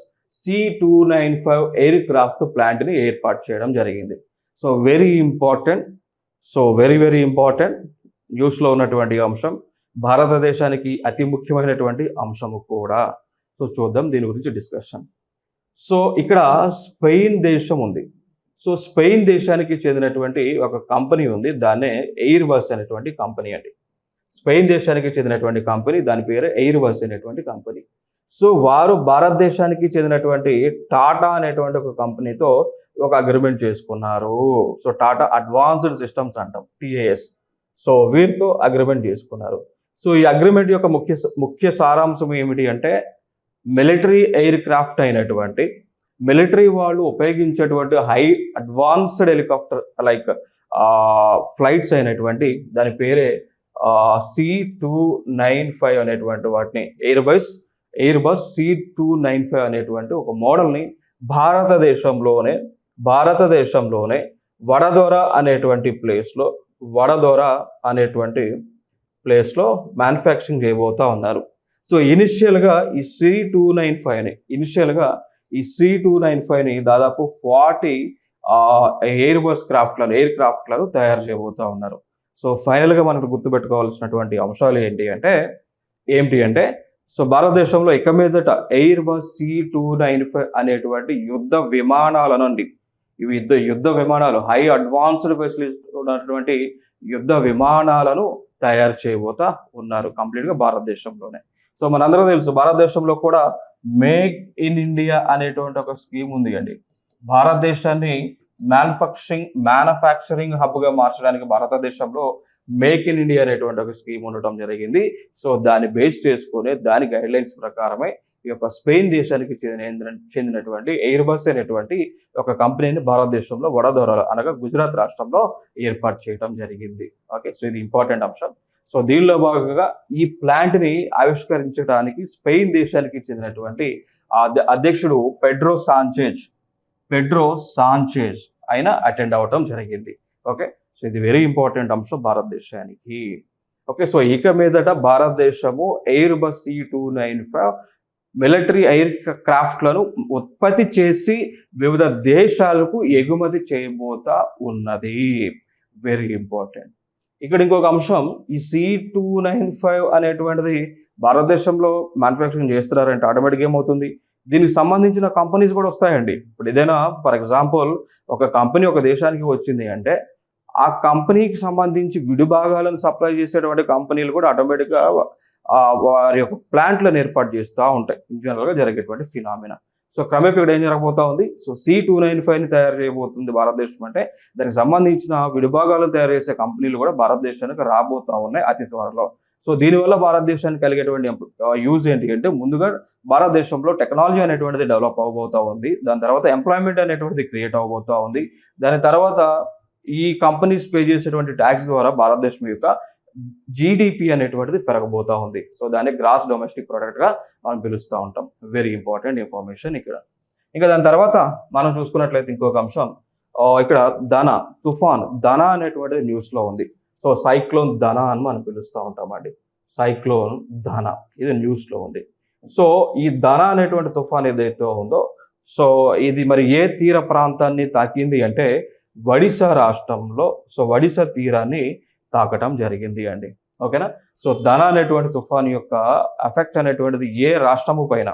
C295 aircraft ప్లాంట్ని ఏర్పాటు చేయడం జరిగింది. సో వెరీ ఇంపార్టెంట్ న్యూస్లో ఉన్నటువంటి అంశం, భారతదేశానికి అతి ముఖ్యమైనటువంటి అంశము కూడా. సో చూద్దాం దీని గురించి డిస్కషన్. సో ఇక్కడ స్పెయిన్ దేశం ఉంది. సో స్పెయిన్ దేశానికి చెందినటువంటి ఒక కంపెనీ ఉంది, దాన్నే ఎయిర్ బస్ అనేటువంటి కంపెనీ అండి. స్పెయిన్ దేశానికి చెందినటువంటి కంపెనీ, దాని పేరు ఎయిర్ బస్ అనేటువంటి కంపెనీ. సో వారు భారతదేశానికి చెందినటువంటి టాటా అనేటువంటి ఒక కంపెనీతో ఒక అగ్రిమెంట్ చేసుకున్నారు. సో టాటా అడ్వాన్స్డ్ సిస్టమ్స్ అంటాం, TAS. సో వీరితో అగ్రిమెంట్ చేసుకున్నారు. సో ఈ అగ్రిమెంట్ యొక్క ముఖ్య సారాంశం ఏమిటి అంటే మిలిటరీ ఎయిర్ క్రాఫ్ట్ అయినటువంటి మిలిటరీ వాళ్ళు ఉపయోగించేటువంటి high advanced helicopter like flights అయినటువంటి దాని పేరే C295 అనేటువంటి వాటిని ఎయిర్ బస్ C295 అనేటువంటి ఒక మోడల్ని భారతదేశంలోనే వడదొర అనేటువంటి ప్లేస్లో మ్యానుఫ్యాక్చరింగ్ చేయబోతా ఉన్నారు. సో ఇనిషియల్గా ఈ C295ని దాదాపు 40 ఎయిర్ క్రాఫ్ట్లను తయారు చేయబోతా ఉన్నారు. సో ఫైనల్గా మనకు గుర్తుపెట్టుకోవాల్సినటువంటి అంశాలు ఏంటి అంటే సో భారతదేశంలో ఇక మీదట ఎయిర్బస్ C295 అనేటువంటి యుద్ధ విమానాలను అండి, ఇవి యుద్ధ విమానాలు, హై అడ్వాన్స్డ్ ఫెసిలిటీ ఉన్నటువంటి యుద్ధ విమానాలను తయారు చేయబోతా ఉన్నారు కంప్లీట్గా భారతదేశంలోనే. సో మనందరూ తెలుసు భారతదేశంలో కూడా మేక్ ఇన్ ఇండియా అనేటువంటి ఒక స్కీమ్ ఉంది అండి. భారతదేశాన్ని మ్యానుఫ్యాక్చరింగ్ హబ్గా మార్చడానికి భారతదేశంలో మేక్ ఇన్ ఇండియా అనేటువంటి ఒక స్కీమ్ ఉండటం జరిగింది. సో దాన్ని బేస్ చేసుకుని దాని గైడ్లైన్స్ ప్రకారమే ఈ యొక్క స్పెయిన్ దేశానికి చెందినటువంటి ఎయిర్బస్ అనేటువంటి ఒక కంపెనీని భారతదేశంలో వడోదరాలో అనగా గుజరాత్ రాష్ట్రంలో ఏర్పాటు చేయడం జరిగింది. ఓకే, సో ఇది ఇంపార్టెంట్ అంశం. సో దీనిలో భాగంగా ఈ ప్లాంట్ని ఆవిష్కరించడానికి స్పెయిన్ దేశానికి చెందినటువంటి అధ్యక్షుడు పెడ్రో సాంచేజ్ ఆయన అటెండ్ అవ్వటం జరిగింది. ఓకే, సో ఇది వెరీ ఇంపార్టెంట్ అంశం భారతదేశానికి. ఓకే, సో ఇక మీదట భారతదేశము ఎయిర్బస్ C295 మిలిటరీ ఎయిర్ క్రాఫ్ట్లను ఉత్పత్తి చేసి వివిధ దేశాలకు ఎగుమతి చేయబోతా ఉన్నది. Very important. ఇక్కడ ఇంకొక అంశం, ఈ C295 అనేటువంటిది భారతదేశంలో మ్యానుఫ్యాక్చరింగ్ చేస్తున్నారంటే ఆటోమేటిక్గా ఏమవుతుంది, దీనికి సంబంధించిన కంపెనీస్ కూడా వస్తాయండి. ఇప్పుడు ఏదైనా ఫర్ ఎగ్జాంపుల్ ఒక కంపెనీ ఒక దేశానికి వచ్చింది అంటే ఆ కంపెనీకి సంబంధించి విడిభాగాలను సప్లై చేసేటువంటి కంపెనీలు కూడా ఆటోమేటిక్గా వారి యొక్క ప్లాంట్లను ఏర్పాటు చేస్తూ ఉంటాయి. జనరల్గా జరిగేటువంటి ఫినామినా. సో క్రమేపీ ఇక్కడ ఏం జరగబోతా ఉంది, సో C295ని తయారు చేయబోతుంది భారతదేశం అంటే దానికి సంబంధించిన విడిభాగాలను తయారు చేసే కంపెనీలు కూడా భారతదేశానికి రాబోతా ఉన్నాయి అతి త్వరలో. సో దీనివల్ల భారతదేశానికి కలిగేటువంటి యూజ్ ఏంటి అంటే, ముందుగా భారతదేశంలో టెక్నాలజీ అనేటువంటిది డెవలప్ అవ్వబోతా ఉంది. దాని తర్వాత ఎంప్లాయ్మెంట్ అనేటువంటిది క్రియేట్ అవ్వబోతా ఉంది. దాని తర్వాత ఈ కంపెనీస్ పే చేసేటువంటి ట్యాక్స్ ద్వారా భారతదేశం యొక్క జీడిపి అనేటువంటిది పెరగబోతా ఉంది. సో దాన్ని గ్రాస్ డొమెస్టిక్ ప్రొడక్ట్గా మనం పిలుస్తూ ఉంటాం. వెరీ ఇంపార్టెంట్ ఇన్ఫర్మేషన్ ఇక్కడ. ఇంకా దాని తర్వాత మనం చూసుకున్నట్లయితే ఇంకొక అంశం, ఇక్కడ తుఫాన్ అనేటువంటిది న్యూస్లో ఉంది. సో సైక్లోన్ ధనా అని మనం పిలుస్తూ ఉంటామండి. సైక్లోన్ ధనా ఇది న్యూస్లో ఉంది. సో ఈ ధనా అనేటువంటి తుఫాన్ ఏదైతే ఉందో, సో ఇది మరి ఏ తీర ప్రాంతాన్ని తాకింది అంటే ఒడిశా రాష్ట్రంలో, సో ఒడిశా తీరాన్ని తాకటం జరిగింది అండి. ఓకేనా. సో ధనా అనేటువంటి తుఫాన్ యొక్క ఎఫెక్ట్ అనేటువంటిది ఏ రాష్ట్రము పైన,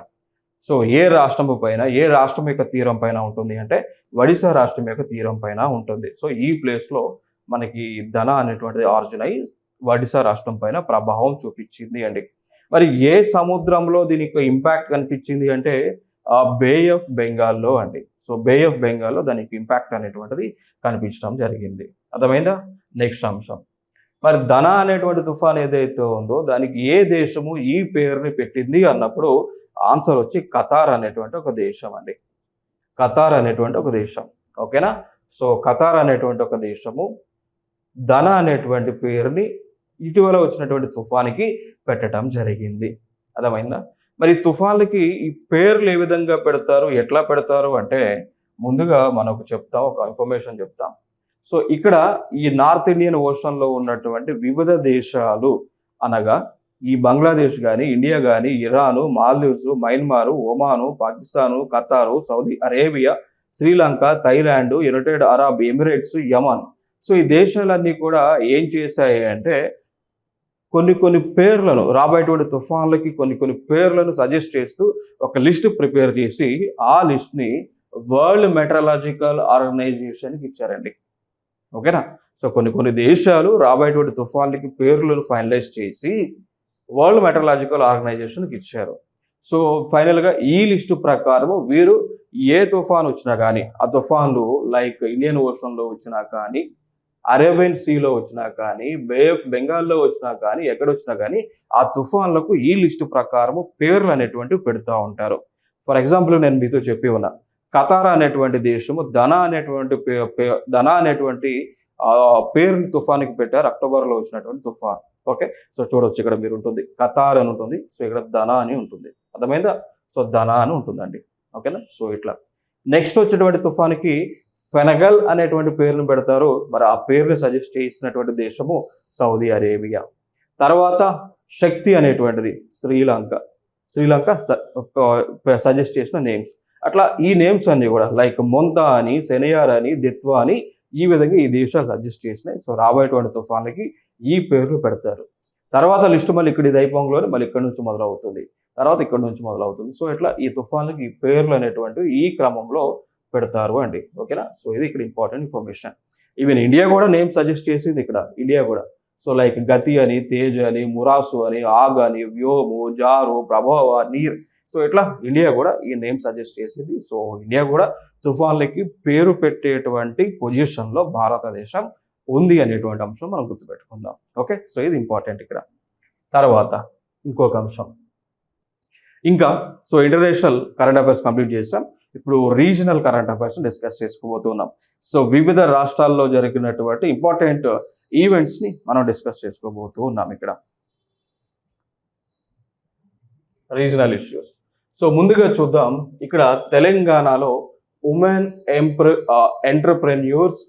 సో ఏ రాష్ట్రం యొక్క తీరం పైన ఉంటుంది అంటే ఒడిశా రాష్ట్రం యొక్క తీరం పైన ఉంటుంది. సో ఈ ప్లేస్లో మనకి ధనా అనేటువంటిది ఆరిజిన్ అయ్యి ఒడిశా రాష్ట్రం పైన ప్రభావం చూపించింది అండి. మరి ఏ సముద్రంలో దీనికి ఇంపాక్ట్ కనిపించింది అంటే బే ఆఫ్ బెంగాల్లో అండి. సో బే ఆఫ్ బెంగాల్లో దానికి ఇంపాక్ట్ అనేటువంటిది కనిపించడం జరిగింది. అర్థమైందా? నెక్స్ట్ అంశం, మరి ధనా అనేటువంటి తుఫాన్ ఏదైతే ఉందో దానికి ఏ దేశము ఈ పేరుని పెట్టింది అన్నప్పుడు ఆన్సర్ వచ్చి ఖతార్ అనేటువంటి ఒక దేశం అండి. ఖతార్ అనేటువంటి ఒక దేశం. ఓకేనా. సో ఖతార్ అనేటువంటి ఒక దేశము ధనా అనేటువంటి పేరుని ఇటీవల వచ్చినటువంటి తుఫానికి పెట్టడం జరిగింది. అర్థమైందా? మరి తుఫాన్లకి ఈ పేర్లు ఏ విధంగా పెడతారు, ఎట్లా పెడతారు అంటే ముందుగా మనకు చెప్తాం, ఒక ఇన్ఫర్మేషన్ చెప్తాం. సో ఇక్కడ ఈ నార్త్ ఇండియన్ ఓషన్లో ఉన్నటువంటి వివిధ దేశాలు అనగా ఈ బంగ్లాదేశ్ కానీ, ఇండియా కానీ, Iran, Maldives, Myanmar, Oman, Pakistan, Qatar, Saudi Arabia, Sri Lanka, Thailand, United Arab Emirates, Yemen. So ఈ దేశాలన్నీ కూడా ఏం చేశాయి అంటే కొన్ని పేర్లను, రాబోయేటువంటి తుఫాన్లకి కొన్ని పేర్లను సజెస్ట్ చేస్తూ ఒక లిస్ట్ ప్రిపేర్ చేసి ఆ లిస్ట్ని వరల్డ్ మెటరలాజికల్ ఆర్గనైజేషన్కి ఇచ్చారండి. ఓకేనా. సో కొన్ని దేశాలు రాబోయేటువంటి తుఫాన్లకి పేర్లను ఫైనలైజ్ చేసి వరల్డ్ మెటరలాజికల్ ఆర్గనైజేషన్కి ఇచ్చారు. సో ఫైనల్గా ఈ లిస్టు ప్రకారం వీరు ఏ తుఫాన్ వచ్చినా కానీ, ఆ తుఫాన్లు లైక్ ఇండియన్ ఓషన్లో వచ్చినా కానీ, అరేబియన్ సీలో వచ్చినా కానీ, బే ఆఫ్ బెంగాల్లో వచ్చినా కానీ, ఎక్కడొచ్చినా కానీ ఆ తుఫాన్లకు ఈ లిస్టు ప్రకారము పేర్లు అనేటువంటివి పెడుతూ ఉంటారు. ఫర్ ఎగ్జాంపుల్ నేను మీతో చెప్పి ఉన్నా, ఖతార్ అనేటువంటి దేశము ధనా అనేటువంటి పేరుని తుఫానికి పెట్టారు, అక్టోబర్లో వచ్చినటువంటి తుఫాన్. ఓకే. సో చూడొచ్చు ఇక్కడ మీరు ఉంటుంది ఖతార్ అని ఉంటుంది, సో ఇక్కడ ధనా అని ఉంటుంది. అర్థమైందా? సో ధనా అని ఉంటుందండి. ఓకేనా. సో ఇట్లా నెక్స్ట్ వచ్చేటువంటి తుఫానికి ఫెనగల్ అనేటువంటి పేరును పెడతారు. మరి ఆ పేరుని సజెస్ట్ చేసినటువంటి దేశము సౌదీ అరేబియా. తర్వాత శక్తి అనేటువంటిది శ్రీలంక సజెస్ట్ చేసిన నేమ్స్. అట్లా ఈ నేమ్స్ అన్ని కూడా లైక్ మొంతా అని, సెనయార్ అని, దిత్వా అని ఈ విధంగా ఈ దేశాలు సజెస్ట్ చేసినాయి. సో రాబోయేటువంటి తుఫాన్లకి ఈ పేర్లు పెడతారు. తర్వాత లిస్టు మళ్ళీ ఇక్కడ ఇది అయిపోగానే మళ్ళీ ఇక్కడ నుంచి మొదలవుతుంది, తర్వాత ఇక్కడ నుంచి మొదలవుతుంది. సో ఇట్లా ఈ తుఫాన్లకి ఈ పేర్లు అనేటువంటివి ఈ క్రమంలో పెడతారు అండి. ఓకేనా. సో ఇది ఇక్కడ ఇంపార్టెంట్ ఇన్ఫర్మేషన్. ఈవెన్ ఇండియా కూడా నేమ్ సజెస్ట్ చేసింది ఇక్కడ, ఇండియా కూడా. సో లైక్ గతి అని, తేజ్ అని, మురాసు అని, ఆగ్ అని, వ్యోము, జారు, ప్రభావ, నీర్. సో ఇట్లా ఇండియా కూడా ఈ నేమ్ సజెస్ట్ చేసింది. సో ఇండియా కూడా తుఫాన్లకి పేరు పెట్టేటువంటి పొజిషన్లో భారతదేశం ఉంది అనేటువంటి అంశం మనం గుర్తుపెట్టుకుందాం. ఓకే. సో ఇది ఇంపార్టెంట్ ఇక్కడ. తర్వాత ఇంకొక అంశం ఇంకా, so international current affairs complete చేసాం. ఇప్పుడు రీజనల్ కరెంట్ అఫైర్స్ డిస్కస్ చేసుకోబోతున్నాం. సో వివిధ రాష్ట్రాల్లో జరిగినటువంటి ఇంపార్టెంట్ ఈవెంట్స్ని మనం డిస్కస్ చేసుకోబోతూ ఉన్నాం ఇక్కడ. Regional issues. సో ముందుగా చూద్దాం, ఇక్కడ తెలంగాణలో ఉమెన్ ఎంటర్ప్రెన్యూర్స్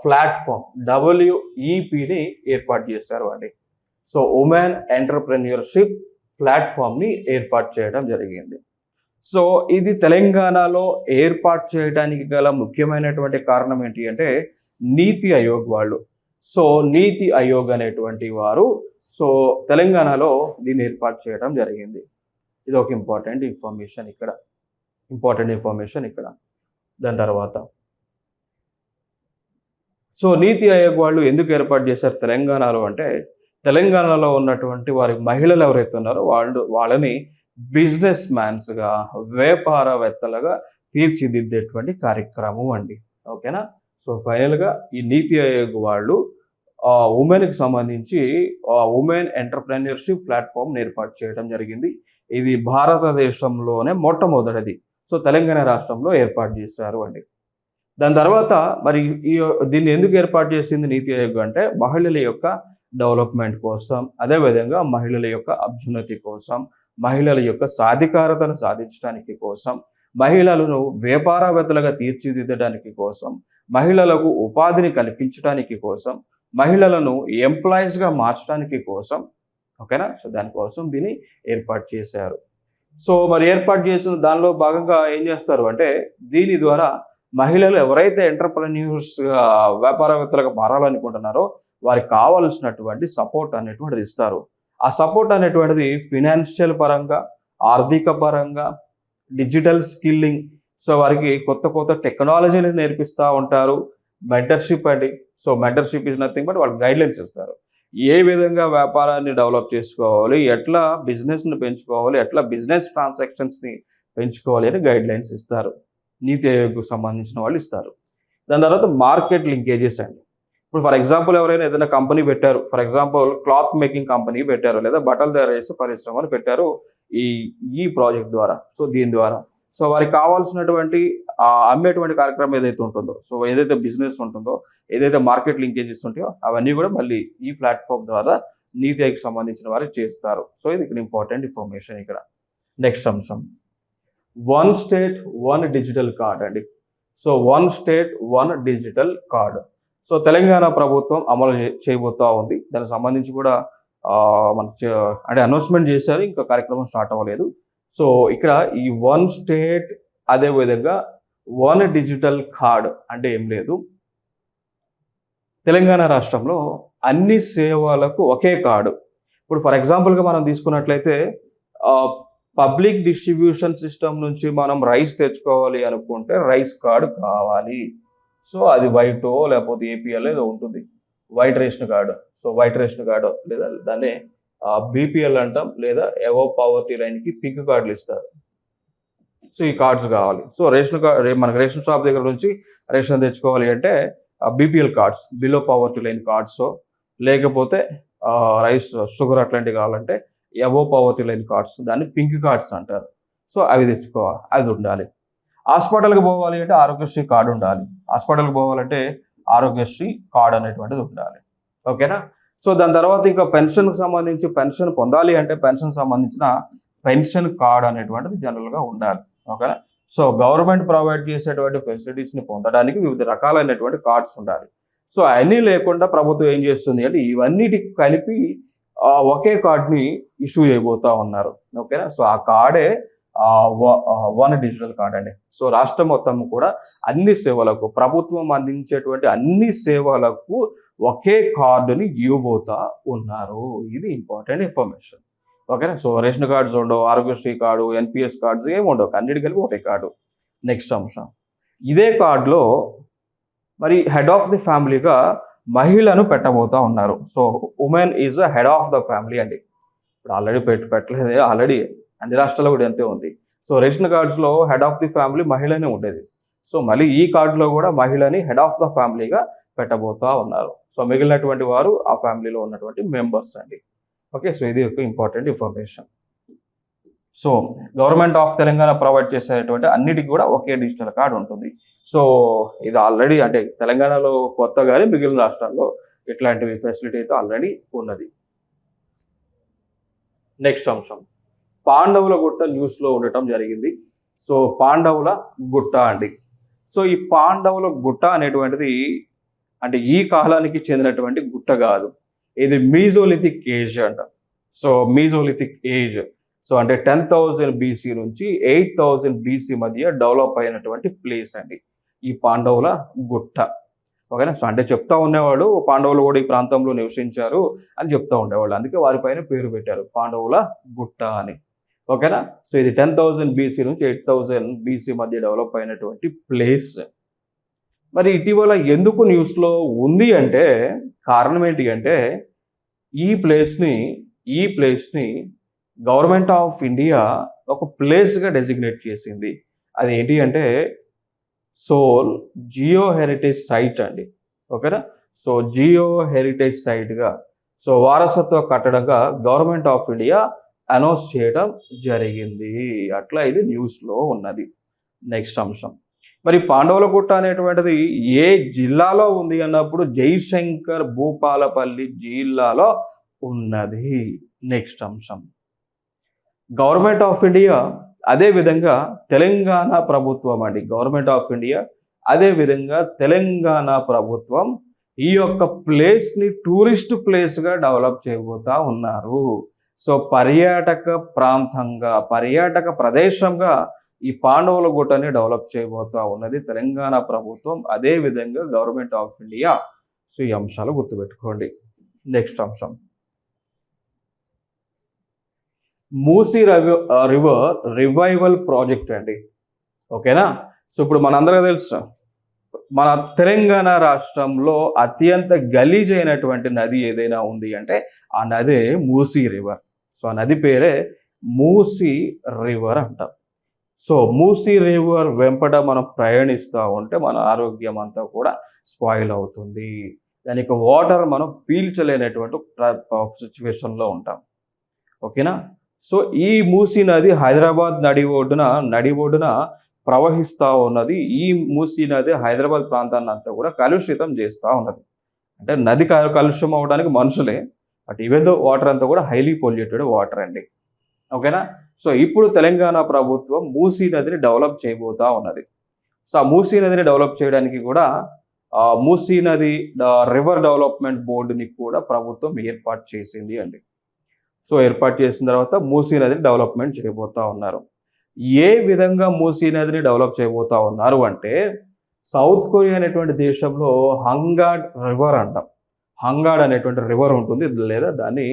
ప్లాట్ఫామ్ WEPని ఏర్పాటు చేశారు అండి. సో ఉమెన్ ఎంటర్ప్రెన్యూర్షిప్ ప్లాట్ఫామ్ని ఏర్పాటు చేయడం జరిగింది. సో ఇది తెలంగాణలో ఏర్పాటు చేయడానికి గల ముఖ్యమైనటువంటి కారణం ఏంటి అంటే నీతి ఆయోగ్ వాళ్ళు. సో నీతి ఆయోగ్ అనేటువంటి వారు సో తెలంగాణలో దీన్ని ఏర్పాటు చేయడం జరిగింది. ఇది ఒక ఇంపార్టెంట్ ఇన్ఫర్మేషన్ ఇక్కడ. దాని తర్వాత సో నీతి ఆయోగ్ వాళ్ళు ఎందుకు ఏర్పాటు చేశారు తెలంగాణలో అంటే, తెలంగాణలో ఉన్నటువంటి వారి మహిళలు ఎవరైతే ఉన్నారో వాళ్ళని బిజినెస్ మ్యాన్స్గా, వ్యాపారవేత్తలుగా తీర్చిదిద్దేటువంటి కార్యక్రమం అండి. ఓకేనా. సో ఫైనల్గా ఈ నీతి ఆయోగ్ వాళ్ళు ఉమెన్కి సంబంధించి ఉమెన్ ఎంటర్ప్రెన్యూర్షిప్ ప్లాట్ఫామ్ ఏర్పాటు చేయడం జరిగింది. ఇది భారతదేశంలోనే మొట్టమొదటిది. సో తెలంగాణ రాష్ట్రంలో ఏర్పాటు చేశారు అండి. దాని తర్వాత మరి దీన్ని ఎందుకు ఏర్పాటు చేసింది నీతి ఆయోగ్ అంటే, మహిళల యొక్క డెవలప్మెంట్ కోసం, అదేవిధంగా మహిళల యొక్క అభ్యున్నతి కోసం, మహిళల యొక్క సాధికారతను సాధించడానికి కోసం, మహిళలను వ్యాపారవేత్తలుగా తీర్చిదిద్దడానికి కోసం, మహిళలకు ఉపాధిని కల్పించడానికి కోసం, మహిళలను ఎంప్లాయీస్గా మార్చడానికి కోసం. ఓకేనా. సో దానికోసం దీన్ని ఏర్పాటు చేశారు. సో మరి ఏర్పాటు చేసిన దానిలో భాగంగా ఏం చేస్తారు అంటే, దీని ద్వారా మహిళలు ఎవరైతే ఎంటర్ప్రెన్యూర్స్ వ్యాపారవేత్తలుగా మారాలనుకుంటున్నారో వారికి కావాల్సినటువంటి సపోర్ట్ అనేటువంటిది ఇస్తారు. ఆ సపోర్ట్ అనేటువంటిది ఫినాన్షియల్ పరంగా, ఆర్థిక పరంగా, డిజిటల్ స్కిల్లింగ్. సో వారికి కొత్త కొత్త టెక్నాలజీని నేర్పిస్తూ ఉంటారు. మెంటర్షిప్ అండి. So mentorship is nothing but వాళ్ళు గైడ్లైన్స్ ఇస్తారు. ఏ విధంగా వ్యాపారాన్ని డెవలప్ చేసుకోవాలి, ఎట్లా బిజినెస్ని పెంచుకోవాలి, ఎట్లా బిజినెస్ ట్రాన్సాక్షన్స్ని పెంచుకోవాలి అని గైడ్లైన్స్ ఇస్తారు. నీతి ఆయోగ్కు సంబంధించిన వాళ్ళు ఇస్తారు. దాని తర్వాత మార్కెట్ లింకేజెస్ అండి. ఇప్పుడు ఫర్ ఎగ్జాంపుల్ ఎవరైనా ఏదైనా కంపెనీ పెట్టారు, for example cloth making company పెట్టారు, లేదా బట్టలు తయారు చేసే పరిశ్రమలు పెట్టారు ఈ ప్రాజెక్ట్ ద్వారా. సో దీని ద్వారా సో వారికి కావాల్సినటువంటి అమ్మేటువంటి కార్యక్రమం ఏదైతే ఉంటుందో, సో ఏదైతే బిజినెస్ ఉంటుందో, ఏదైతే మార్కెట్ లింకేజెస్ ఉంటాయో అవన్నీ కూడా మళ్ళీ ఈ ప్లాట్ఫామ్ ద్వారా నీతి ఆయోగ్కి సంబంధించిన వారు చేస్తారు. సో ఇది ఇక్కడ ఇంపార్టెంట్ ఇన్ఫర్మేషన్ ఇక్కడ. నెక్స్ట్ అంశం, 1 స్టేట్ 1 డిజిటల్ కార్డ్ అండి. So 1 state 1 digital card. So Telangana ప్రభుత్వం అమలు చేయబోతా ఉంది. దానికి సంబంధించి కూడా అంటే అనౌన్స్మెంట్ చేశారు, ఇంకా కార్యక్రమం స్టార్ట్ అవ్వలేదు. సో ఇక్కడ ఈ 1 స్టేట్ అదేవిధంగా 1 డిజిటల్ కార్డ్ అంటే ఏం లేదు, తెలంగాణ రాష్ట్రంలో అన్ని సేవలకు ఒకే కార్డు. ఇప్పుడు ఫర్ ఎగ్జాంపుల్గా మనం తీసుకున్నట్లయితే పబ్లిక్ డిస్ట్రిబ్యూషన్ సిస్టమ్ నుంచి మనం రైస్ తెచ్చుకోవాలి అనుకుంటే రైస్ కార్డు కావాలి. సో అది వైటో లేకపోతే ఏపీఎల్ ఏదో ఉంటుంది, white ration card. So white ration card లేదా దాన్ని బీపీఎల్ అంటాం, లేదా ఎవో పవర్టీ లైన్కి పింక్ కార్డులు ఇస్తారు. సో ఈ కార్డ్స్ కావాలి. సో రేషన్ కార్డు మనకు రేషన్ షాప్ దగ్గర నుంచి రేషన్ తెచ్చుకోవాలి అంటే BPL cards, below poverty line cards, లేకపోతే రైస్ షుగర్ అట్లాంటివి కావాలంటే ఎబో పవర్టీ లైన్ కార్డ్స్, దాన్ని పింక్ కార్డ్స్ అంటారు. సో అవి తెచ్చుకోవాలి, అది ఉండాలి. హాస్పిటల్కి పోవాలి అంటే ఆరోగ్యశ్రీ కార్డు ఉండాలి. హాస్పిటల్కి పోవాలంటే ఆరోగ్యశ్రీ కార్డు అనేటువంటిది ఉండాలి. ఓకేనా. సో దాని తర్వాత ఇంకా పెన్షన్కి సంబంధించి పెన్షన్ పొందాలి అంటే పెన్షన్ సంబంధించిన పెన్షన్ కార్డు అనేటువంటిది జనరల్గా ఉండాలి. ఓకేనా. సో గవర్నమెంట్ ప్రొవైడ్ చేసేటువంటి ఫెసిలిటీస్ని పొందడానికి వివిధ రకాలైనటువంటి కార్డ్స్ ఉండాలి. సో అవన్నీ లేకుండా ప్రభుత్వం ఏం చేస్తుంది అంటే ఇవన్నిటికి కలిపి ఒకే కార్డ్ని ఇష్యూ చేయబోతా ఉన్నారు. ఓకేనా. సో ఆ కార్డే 1 డిజిటల్ కార్డ్ అండి. సో రాష్ట్రం మొత్తం కూడా అన్ని సేవలకు, ప్రభుత్వం అందించేటువంటి అన్ని సేవలకు ఒకే కార్డుని ఇవ్వబోతా ఉన్నారు. ఇది ఇంపార్టెంట్ ఇన్ఫర్మేషన్. ఓకేనా. సో రేషన్ కార్డ్స్ ఉండవు, ఆరోగ్యశ్రీ కార్డు, ఎన్పిఎస్ కార్డ్స్ ఏమి ఉండవు, అన్నిటి కలిపి ఒకటే కార్డు. నెక్స్ట్ అంశం, ఇదే కార్డులో మరి హెడ్ ఆఫ్ ది ఫ్యామిలీగా మహిళను పెట్టబోతా ఉన్నారు. So women is a head of the family అండి. ఇప్పుడు ఆల్రెడీ పెట్టలేదు, ఆల్రెడీ అన్ని రాష్ట్రాల్లో కూడా అంతే ఉంది. సో రేషన్ కార్డ్స్లో హెడ్ ఆఫ్ ది ఫ్యామిలీ మహిళనే ఉండేది. సో మళ్ళీ ఈ కార్డులో కూడా మహిళని హెడ్ ఆఫ్ ద ఫ్యామిలీగా పెట్టబోతా ఉన్నారు. సో మిగిలినటువంటి వారు ఆ ఫ్యామిలీలో ఉన్నటువంటి మెంబర్స్ అండి. ఓకే, సో ఇది ఒక important information. So government of Telangana provide చేసేటువంటి అన్నిటికీ కూడా ఒకే డిజిటల్ కార్డు ఉంటుంది. సో ఇది ఆల్రెడీ అంటే తెలంగాణలో కొత్తగానే మిగిలిన రాష్ట్రాల్లో ఇట్లాంటివి ఫెసిలిటీ అయితే ఆల్రెడీ ఉన్నది. నెక్స్ట్ అంశం, పాండవుల గుట్ట న్యూస్లో ఉండటం జరిగింది. సో పాండవుల గుట్ట అండి. సో ఈ పాండవుల గుట్ట అనేటువంటిది అంటే ఈ కాలానికి చెందినటువంటి గుట్ట కాదు, ఇది మీజోలిథిక్ ఏజ్ అంట. సో మీజోలిథిక్ ఏజ్, సో అంటే 10,000 BC నుంచి 8,000 BC మధ్య డెవలప్ అయినటువంటి ప్లేస్ అండి ఈ పాండవుల గుట్ట. ఓకేనా. సో అంటే చెప్తా ఉండేవాడు పాండవులు కూడా ఈ ప్రాంతంలో నివసించారు అని చెప్తా ఉండేవాళ్ళు, అందుకే వారిపైన పేరు పెట్టారు పాండవుల గుట్ట అని. ఓకేనా. సో ఇది 10,000 BC నుంచి 8,000 BC మధ్య డెవలప్ అయినటువంటి ప్లేస్. మరి ఇటీవల ఎందుకు న్యూస్లో ఉంది అంటే కారణం ఏంటి అంటే ఈ ప్లేస్ని గవర్నమెంట్ ఆఫ్ ఇండియా ఒక ప్లేస్గా డెసిగ్నేట్ చేసింది. అది ఏంటి అంటే సోల్ జియో హెరిటేజ్ సైట్ అండి. ఓకేనా. సో జియో హెరిటేజ్ సైట్గా, సో వారసత్వ కట్టడంగా గవర్నమెంట్ ఆఫ్ ఇండియా అనౌన్స్ చేయడం జరిగింది. అట్లా ఇది న్యూస్లో ఉన్నది. నెక్స్ట్ అంశం, మరి పాండవుల గుట్ట అనేటువంటిది ఏ జిల్లాలో ఉంది అన్నప్పుడు జయశంకర్ భూపాలపల్లి జిల్లాలో ఉన్నది. నెక్స్ట్ అంశం, గవర్నమెంట్ ఆఫ్ ఇండియా అదేవిధంగా తెలంగాణ ప్రభుత్వం అండి. గవర్నమెంట్ ఆఫ్ ఇండియా అదేవిధంగా తెలంగాణ ప్రభుత్వం ఈ యొక్క ప్లేస్ని టూరిస్ట్ ప్లేస్గా డెవలప్ చేయబోతా ఉన్నారు. సో పర్యాటక ప్రాంతంగా, పర్యాటక ప్రదేశంగా ఈ పాండవుల గుట్టని డెవలప్ చేయబోతా ఉన్నది తెలంగాణ ప్రభుత్వం, అదేవిధంగా గవర్నమెంట్ ఆఫ్ ఇండియా. సో ఈ అంశాలు గుర్తుపెట్టుకోండి. నెక్స్ట్ అంశం, మూసీ రివర్ రివైవల్ ప్రాజెక్ట్ అండి. ఓకేనా. సో ఇప్పుడు మనందరికీ తెలుసు మన తెలంగాణ రాష్ట్రంలో అత్యంత గలీజ్ అయినటువంటి నది ఏదైనా ఉంది అంటే ఆ నదే మూసీ రివర్. సో ఆ నది పేరే మూసీ రివర్ అంటాం. సో మూసీ రివర్ వెంపట మనం ప్రయాణిస్తూ ఉంటే మన ఆరోగ్యం అంతా కూడా స్పాయిల్ అవుతుంది. దానికి వాటర్ మనం పీల్చలేనటువంటి సిచ్యువేషన్లో ఉంటాం. ఓకేనా. సో ఈ మూసీ నది హైదరాబాద్ నడి ఒడ్డున ప్రవహిస్తూ ఉన్నది. ఈ మూసీ నది హైదరాబాద్ ప్రాంతాన్ని అంతా కూడా కలుషితం చేస్తూ ఉన్నది. అంటే నది కలుషితం అవడానికి మనుషులే, బట్ ఈవెన్ వాటర్ అంతా కూడా హైలీ పొల్యూటెడ్ వాటర్ అండి. ఓకేనా. సో ఇప్పుడు తెలంగాణ ప్రభుత్వం మూసీ నదిని డెవలప్ చేయబోతా ఉన్నది. సో ఆ మూసీ నదిని డెవలప్ చేయడానికి కూడా మూసీ నది రివర్ డెవలప్మెంట్ బోర్డుని కూడా ప్రభుత్వం ఏర్పాటు చేసింది అండి. సో ఏర్పాటు చేసిన తర్వాత మూసీ నదిని డెవలప్మెంట్ చేయబోతా ఉన్నారు. ఏ విధంగా మూసీ నదిని డెవలప్ చేయబోతా ఉన్నారు అంటే సౌత్ కొరియా అనేటువంటి దేశంలో హంగాడ్ రివర్ అంటాం. హంగాడ్ అనేటువంటి రివర్ ఉంటుంది, లేదా దాన్ని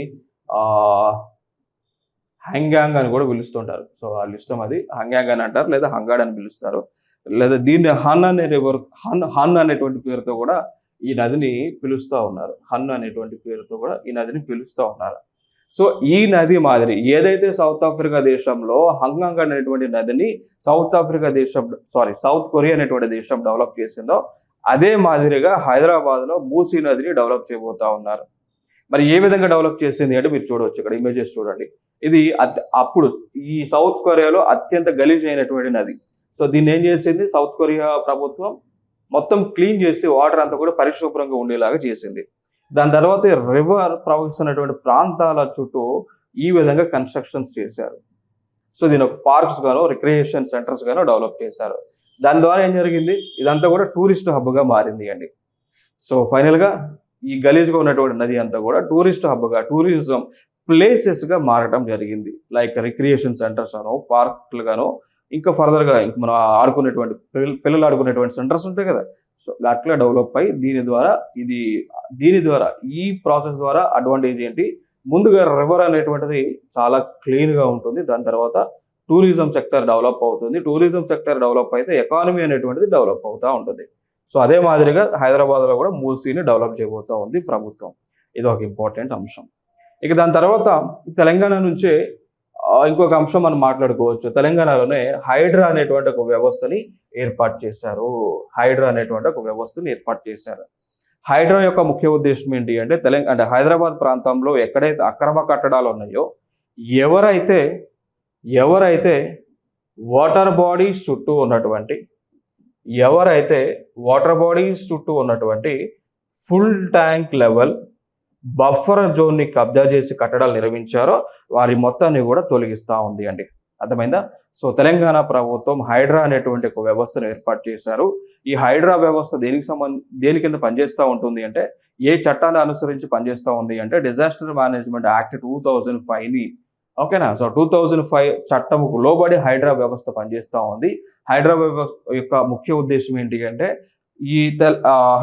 హంగ్యాంగ్ అని కూడా పిలుస్తుంటారు. సో వాళ్ళ ఇష్టం, అది హంగ్యాంగ్ అని అంటారు లేదా హంగాడ్ అని పిలుస్తారు, లేదా దీన్ని హన్ అనే రివర్ హన్ అనేటువంటి పేరుతో కూడా ఈ నదిని పిలుస్తూ ఉన్నారు. హన్ అనేటువంటి పేరుతో కూడా ఈ నదిని పిలుస్తూ ఉన్నారు. సో ఈ నది మాదిరి ఏదైతే సౌత్ ఆఫ్రికా దేశంలో హంగాంగ్ అనేటువంటి నదిని సౌత్ కొరియా అనేటువంటి దేశం డెవలప్ చేసిందో అదే మాదిరిగా హైదరాబాద్లో మూసీ నదిని డెవలప్ చేయబోతా ఉన్నారు. మరి ఏ విధంగా డెవలప్ చేసింది అంటే మీరు చూడవచ్చు, ఇక్కడ ఇమేజెస్ చూడండి. ఇది అప్పుడు ఈ సౌత్ కొరియాలో అత్యంత గలీజ్ అయినటువంటి నది. సో దీన్ని ఏం చేసింది సౌత్ కొరియా ప్రభుత్వం, మొత్తం క్లీన్ చేసి వాటర్ అంతా కూడా పరిశుభ్రంగా ఉండేలాగా చేసింది. దాని తర్వాత రివర్ ప్రవహిస్తున్నటువంటి ప్రాంతాల చుట్టూ ఈ విధంగా కన్స్ట్రక్షన్స్ చేశారు. సో దీని ఒక పార్క్స్ గాను రిక్రియేషన్ సెంటర్స్ గాను డెవలప్ చేశారు. దాని ద్వారా ఏం జరిగింది, ఇదంతా కూడా టూరిస్ట్ హబ్గా మారింది అండి. సో ఫైనల్గా ఈ గలీజ్గా ఉన్నటువంటి నది అంతా కూడా టూరిస్ట్ హబ్గా, టూరిజం ప్లేసెస్గా మారడం జరిగింది. లైక్ రిక్రియేషన్ సెంటర్స్ గాను, పార్క్లు గాను, ఇంకా ఫర్దర్గా మనం ఆడుకునేటువంటి పిల్లలు ఆడుకునేటువంటి సెంటర్స్ ఉంటాయి కదా, సో అట్లా డెవలప్ అయ్యి దీని ద్వారా ఈ ప్రాసెస్ ద్వారా అడ్వాంటేజ్ ఏంటి, ముందుగా రివర్ అనేటువంటిది చాలా క్లీన్గా ఉంటుంది. దాని తర్వాత టూరిజం సెక్టర్ డెవలప్ అవుతుంది. టూరిజం సెక్టర్ డెవలప్ అయితే ఎకానమీ అనేటువంటిది డెవలప్ అవుతూ ఉంటుంది. సో అదే మాదిరిగా హైదరాబాద్లో కూడా మూసీని డెవలప్ చేయబోతూ ఉంది ప్రభుత్వం. ఇది ఒక ఇంపార్టెంట్ అంశం. ఇక దాని తర్వాత తెలంగాణ నుంచే ఇంకొక అంశం మనం మాట్లాడుకోవచ్చు. తెలంగాణలోనే హైడ్రా అనేటువంటి ఒక వ్యవస్థని ఏర్పాటు చేశారు. హైడ్రా యొక్క ముఖ్య ఉద్దేశం ఏంటి అంటే హైదరాబాద్ ప్రాంతంలో ఎక్కడైతే అక్రమ కట్టడాలు ఉన్నాయో, ఎవరైతే వాటర్ బాడీస్ చుట్టూ ఉన్నటువంటి ఫుల్ ట్యాంక్ లెవెల్ బఫర్ జోన్ని కబ్జా చేసి కట్టడాలు నిర్మించారో వారి మొత్తాన్ని కూడా తొలగిస్తూ ఉంది అండి. అర్థమైందా? సో తెలంగాణ ప్రభుత్వం హైడ్రా అనేటువంటి ఒక వ్యవస్థను ఏర్పాటు చేశారు. ఈ హైడ్రా వ్యవస్థ దేని కింద పనిచేస్తూ ఉంటుంది అంటే, ఏ చట్టాన్ని అనుసరించి పనిచేస్తూ ఉంది అంటే డిజాస్టర్ మేనేజ్మెంట్ యాక్ట్ 2005ని, ఓకేనా. సో 2005 చట్టముకు లోబడి హైడ్రా వ్యవస్థ పనిచేస్తూ ఉంది. హైడ్రా వ్యవస్థ యొక్క ముఖ్య ఉద్దేశం ఏంటి అంటే, ఈ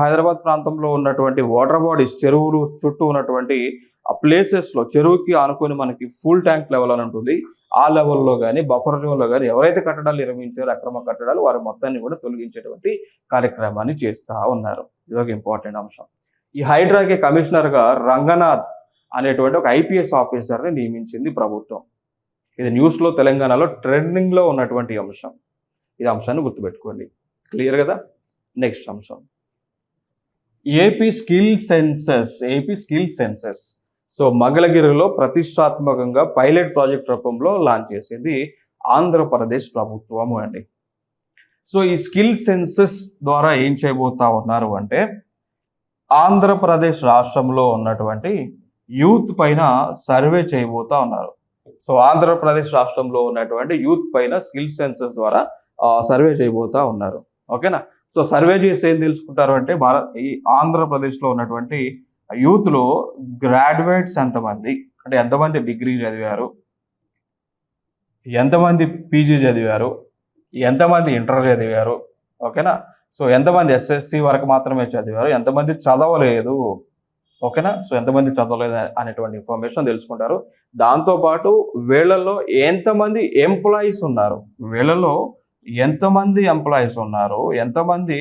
హైదరాబాద్ ప్రాంతంలో ఉన్నటువంటి వాటర్ బాడీస్, చెరువులు చుట్టూ ఉన్నటువంటి ఆ ప్లేసెస్లో, చెరువుకి ఆనుకొని మనకి ఫుల్ ట్యాంక్ లెవెల్ అని ఉంటుంది, ఆ లెవెల్లో కానీ బఫర్ జోన్లో కానీ ఎవరైతే కట్టడాలు నిర్మించారో అక్రమ కట్టడాలు, వారి మొత్తాన్ని కూడా తొలగించేటువంటి కార్యక్రమాన్ని చేస్తూ ఉన్నారు. ఇది ఒక ఇంపార్టెంట్ అంశం. ఈ హైడ్రాకి కమిషనర్గా రంగనాథ్ అనేటువంటి ఒక ఐపీఎస్ ఆఫీసర్ని నియమించింది ప్రభుత్వం. ఇది న్యూస్లో తెలంగాణలో ట్రెండింగ్లో ఉన్నటువంటి అంశం. ఈ అంశాన్ని గుర్తుపెట్టుకోండి. క్లియర్ కదా? నెక్స్ట్ అంశం ఏపీ స్కిల్ సెన్సెస్. సో మంగళగిరిలో ప్రతిష్టాత్మకంగా పైలట్ ప్రాజెక్ట్ రూపంలో లాంచ్ చేసేది ఆంధ్రప్రదేశ్ ప్రభుత్వము అండి. సో ఈ స్కిల్ సెన్సెస్ ద్వారా ఏం చేయబోతా ఉన్నారు అంటే, ఆంధ్రప్రదేశ్ రాష్ట్రంలో ఉన్నటువంటి యూత్ పైన సర్వే చేయబోతా ఉన్నారు. సో ఆంధ్రప్రదేశ్ రాష్ట్రంలో ఉన్నటువంటి యూత్ పైన స్కిల్ సెన్సెస్ ద్వారా సర్వే చేయబోతా ఉన్నారు. ఓకేనా. సో సర్వే చేసి ఏం తెలుసుకుంటారు అంటే, ఈ ఆంధ్రప్రదేశ్లో ఉన్నటువంటి యూత్లో గ్రాడ్యుయేట్స్ ఎంతమంది, అంటే ఎంతమంది డిగ్రీ చదివారు, ఎంతమంది పీజీ చదివారు, ఎంతమంది ఇంటర్ చదివారు, ఓకేనా. సో ఎంతమంది ఎస్ఎస్సి వరకు మాత్రమే చదివారు, ఎంతమంది చదవలేదు, ఓకేనా. సో ఎంతమంది చదవలేదు అనేటువంటి ఇన్ఫర్మేషన్ తెలుసుకుంటారు. దాంతోపాటు వీళ్ళల్లో ఎంతమంది ఎంప్లాయీస్ ఉన్నారు, ఎంతమంది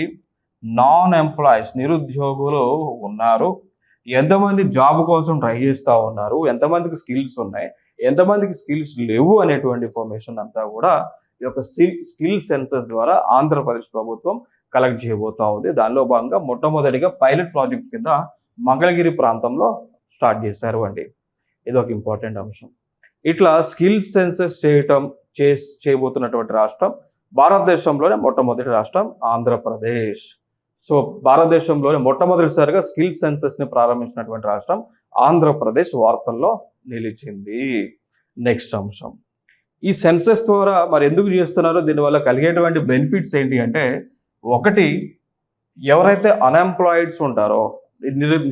నాన్ ఎంప్లాయీస్ నిరుద్యోగులు ఉన్నారు, ఎంతమంది జాబ్ కోసం ట్రై చేస్తూ ఉన్నారు, ఎంతమందికి స్కిల్స్ ఉన్నాయి, ఎంతమందికి స్కిల్స్ లేవు అనేటువంటి ఇన్ఫర్మేషన్ అంతా కూడా ఈ యొక్క స్కిల్ సెన్సస్ ద్వారా ఆంధ్రప్రదేశ్ ప్రభుత్వం కలెక్ట్ చేయబోతా ఉంది. దానిలో భాగంగా మొట్టమొదటిగా పైలట్ ప్రాజెక్ట్ కింద మంగళగిరి ప్రాంతంలో స్టార్ట్ చేశారు అండి. ఇది ఒక ఇంపార్టెంట్ అంశం. ఇట్లా స్కిల్ సెన్సస్ చేయబోతున్నటువంటి రాష్ట్రం భారతదేశంలోనే మొట్టమొదటి రాష్ట్రం ఆంధ్రప్రదేశ్. సో భారతదేశంలోనే మొట్టమొదటిసారిగా స్కిల్ సెన్సస్ని ప్రారంభించినటువంటి రాష్ట్రం ఆంధ్రప్రదేశ్ వార్తల్లో నిలిచింది. నెక్స్ట్ అంశం, ఈ సెన్సస్ ద్వారా మరి ఎందుకు చేస్తున్నారో, దీనివల్ల కలిగేటువంటి బెనిఫిట్స్ ఏంటి అంటే, ఒకటి, ఎవరైతే అన్ఎంప్లాయిడ్స్ ఉంటారో,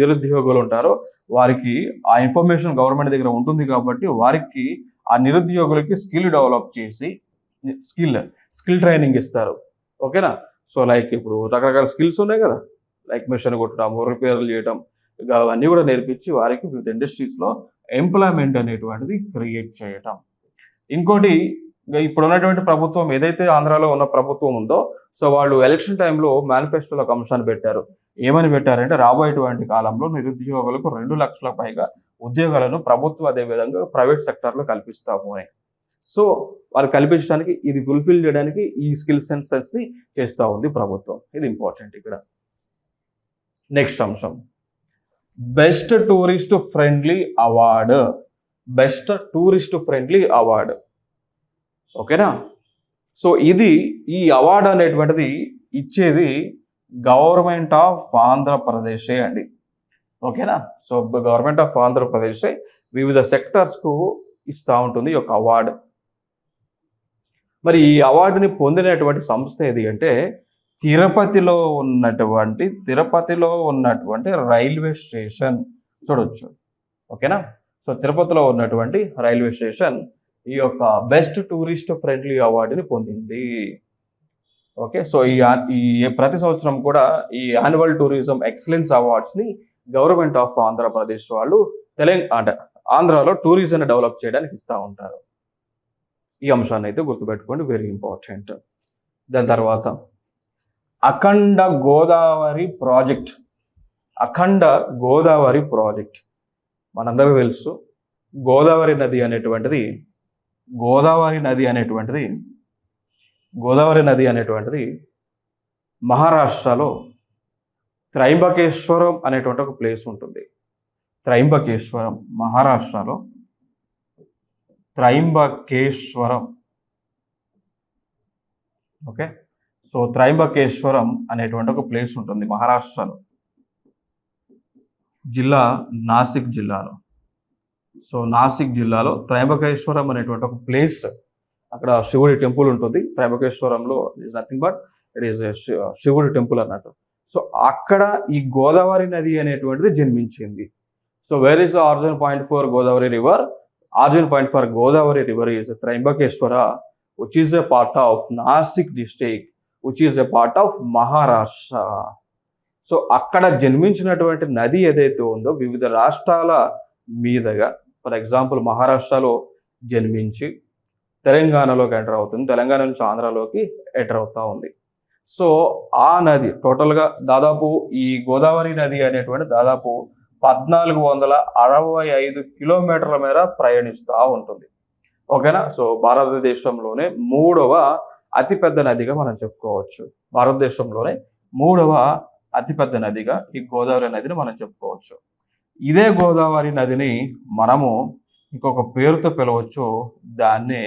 నిరుద్యోగులు ఉంటారో, వారికి ఆ ఇన్ఫర్మేషన్ గవర్నమెంట్ దగ్గర ఉంటుంది కాబట్టి వారికి, ఆ నిరుద్యోగులకి స్కిల్ డెవలప్ చేసి స్కిల్ ట్రైనింగ్ ఇస్తారు. ఓకేనా. సో లైక్ ఇప్పుడు రకరకాల స్కిల్స్ ఉన్నాయి కదా, లైక్ మిషన్ కొట్టడం, రిపేర్లు చేయడం, ఇక అవన్నీ కూడా నేర్పించి వారికి వివిధ ఇండస్ట్రీస్లో ఎంప్లాయ్మెంట్ అనేటువంటిది క్రియేట్ చేయటం. ఇంకోటి, ఇప్పుడు ఉన్నటువంటి ప్రభుత్వం ఏదైతే ఆంధ్రాలో ఉన్న ప్రభుత్వం ఉందో, సో వాళ్ళు ఎలక్షన్ టైంలో మేనిఫెస్టోలో ఒక అంశాన్ని పెట్టారు. ఏమని పెట్టారంటే, రాబోయేటువంటి కాలంలో నిరుద్యోగులకు 2 లక్షల పైగా ఉద్యోగాలను ప్రభుత్వం అదేవిధంగా ప్రైవేట్ సెక్టార్లో కల్పిస్తాము అని. సో వాళ్ళు కల్పించడానికి, ఇది ఫుల్ఫిల్ చేయడానికి ఈ స్కిల్ సెన్సస్ని చేస్తూ ఉంది ప్రభుత్వం. ఇది ఇంపార్టెంట్ ఇక్కడ. నెక్స్ట్ అంశం, బెస్ట్ టూరిస్ట్ ఫ్రెండ్లీ అవార్డు. ఓకేనా. సో ఈ అవార్డు అనేటువంటిది ఇచ్చేది గవర్నమెంట్ ఆఫ్ ఆంధ్రప్రదేశే అండి. ఓకేనా. సో గవర్నమెంట్ ఆఫ్ ఆంధ్రప్రదేశే వివిధ సెక్టర్స్కు ఇస్తూ ఉంటుంది ఈ యొక్క అవార్డు. మరి ఈ అవార్డుని పొందినటువంటి సంస్థ ఏది అంటే, తిరుపతిలో ఉన్నటువంటి రైల్వే స్టేషన్ చూడొచ్చు. ఓకేనా. సో తిరుపతిలో ఉన్నటువంటి రైల్వే స్టేషన్ ఈ యొక్క బెస్ట్ టూరిస్ట్ ఫ్రెండ్లీ అవార్డుని పొందింది. ఓకే, సో ఈ ప్రతి సంవత్సరం కూడా ఈ యాన్యువల్ టూరిజం ఎక్సలెన్స్ అవార్డ్స్ని గవర్నమెంట్ ఆఫ్ ఆంధ్రప్రదేశ్ వాళ్ళు అంటే ఆంధ్రాలో టూరిజం డెవలప్ చేయడానికి ఇస్తూ ఉంటారు. ఈ అంశాన్ని అయితే గుర్తుపెట్టుకోండి, వెరీ ఇంపార్టెంట్. దాని తర్వాత అఖండ గోదావరి ప్రాజెక్ట్. అఖండ గోదావరి ప్రాజెక్ట్ మనందరికీ తెలుసు. గోదావరి నది అనేటువంటిది మహారాష్ట్రలో త్రయంబకేశ్వరం అనేటువంటి ఒక ప్లేస్ ఉంటుంది. త్రయంబకేశ్వరం, మహారాష్ట్రలో త్రయంబకేశ్వరం. ఓకే, సో త్రయంబకేశ్వరం అనేటువంటి ఒక ప్లేస్ ఉంటుంది మహారాష్ట్రలో, జిల్లా నాసిక్ జిల్లాలో. సో నాసిక్ జిల్లాలో త్రయంబకేశ్వరం అనేటువంటి ఒక ప్లేస్, అక్కడ శివుడి టెంపుల్ ఉంటుంది. త్రయంబకేశ్వరంలో is nothing but it is శివుడి టెంపుల్ అన్నట్టు. సో అక్కడ ఈ గోదావరి నది అనేటువంటిది జన్మించింది. So where is the origin point for Godavari river? Origin point for Godavari river is Trimbakeshwara, which is a part of Nasik district, which is a part of Maharashtra. So అక్కడ జన్మించినటువంటి నది ఏదైతే ఉందో వివిధ రాష్ట్రాల మీదుగా, ఫర్ ఎగ్జాంపుల్ మహారాష్ట్రలో జన్మించి తెలంగాణలోకి ఎంటర్ అవుతుంది, తెలంగాణ నుంచి ఆంధ్రాలోకి ఎంటర్ అవుతూ ఉంది. సో ఆ నది టోటల్గా దాదాపు ఈ గోదావరి నది అనేటువంటి దాదాపు 1465 కిలోమీటర్ల మేర ప్రయాణిస్తూ ఉంటుంది. ఓకేనా, సో భారతదేశంలోనే 3వ అతిపెద్ద నదిగా మనం చెప్పుకోవచ్చు. భారతదేశంలోనే 3వ అతిపెద్ద నదిగా ఈ గోదావరి నదిని మనం చెప్పుకోవచ్చు. ఇదే గోదావరి నదిని మనము ఇంకొక పేరుతో పిలవచ్చు, దాన్నే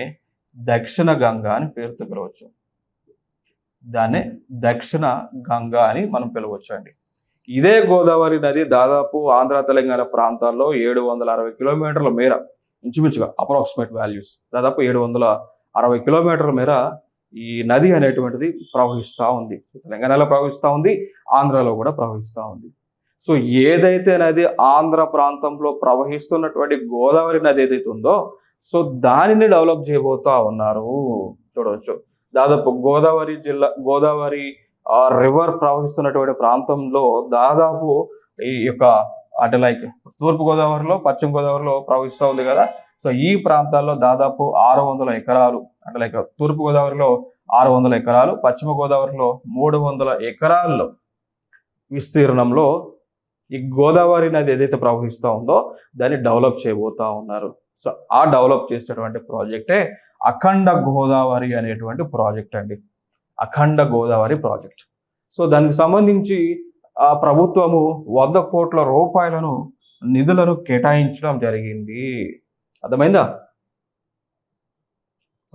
దక్షిణ గంగా అని పేరుతో పిలవచ్చు. దాన్నే దక్షిణ గంగా అని మనం పిలవచ్చు అండి. ఇదే గోదావరి నది దాదాపు ఆంధ్ర తెలంగాణ ప్రాంతాల్లో 760 కిలోమీటర్ల మేర, ఇంచుమించుగా అప్రాక్సిమేట్ వాల్యూస్ దాదాపు 760 కిలోమీటర్ల మేర ఈ నది అనేటువంటిది ప్రవహిస్తూ ఉంది. తెలంగాణలో ప్రవహిస్తూ ఉంది, ఆంధ్రాలో కూడా ప్రవహిస్తూ ఉంది. సో ఏదైతే నది ఆంధ్ర ప్రాంతంలో ప్రవహిస్తున్నటువంటి గోదావరి నది ఏదైతే ఉందో, సో దానిని డెవలప్ చేయబోతా ఉన్నారు. చూడవచ్చు, దాదాపు గోదావరి రివర్ ప్రవహిస్తున్నటువంటి ప్రాంతంలో దాదాపు ఈ యొక్క అంటే లైక్ తూర్పు గోదావరిలో, పశ్చిమ గోదావరిలో ప్రవహిస్తూ ఉంది కదా. సో ఈ ప్రాంతాల్లో దాదాపు 600 ఎకరాలు, అంటే లైక్ తూర్పు గోదావరిలో 600 ఎకరాలు, పశ్చిమ గోదావరిలో 300 ఎకరాల్లో విస్తీర్ణంలో ఈ గోదావరి నది ఏదైతే ప్రవహిస్తూ ఉందో దాన్ని డెవలప్ చేయబోతా ఉన్నారు. సో ఆ డెవలప్ చేసేటువంటి ప్రాజెక్టే అఖండ గోదావరి అనేటువంటి ప్రాజెక్ట్ అండి. అఖండ గోదావరి ప్రాజెక్ట్. సో దానికి సంబంధించి ప్రభుత్వము 100 కోట్ల రూపాయలను నిధులను కేటాయించడం జరిగింది. అర్థమైందా?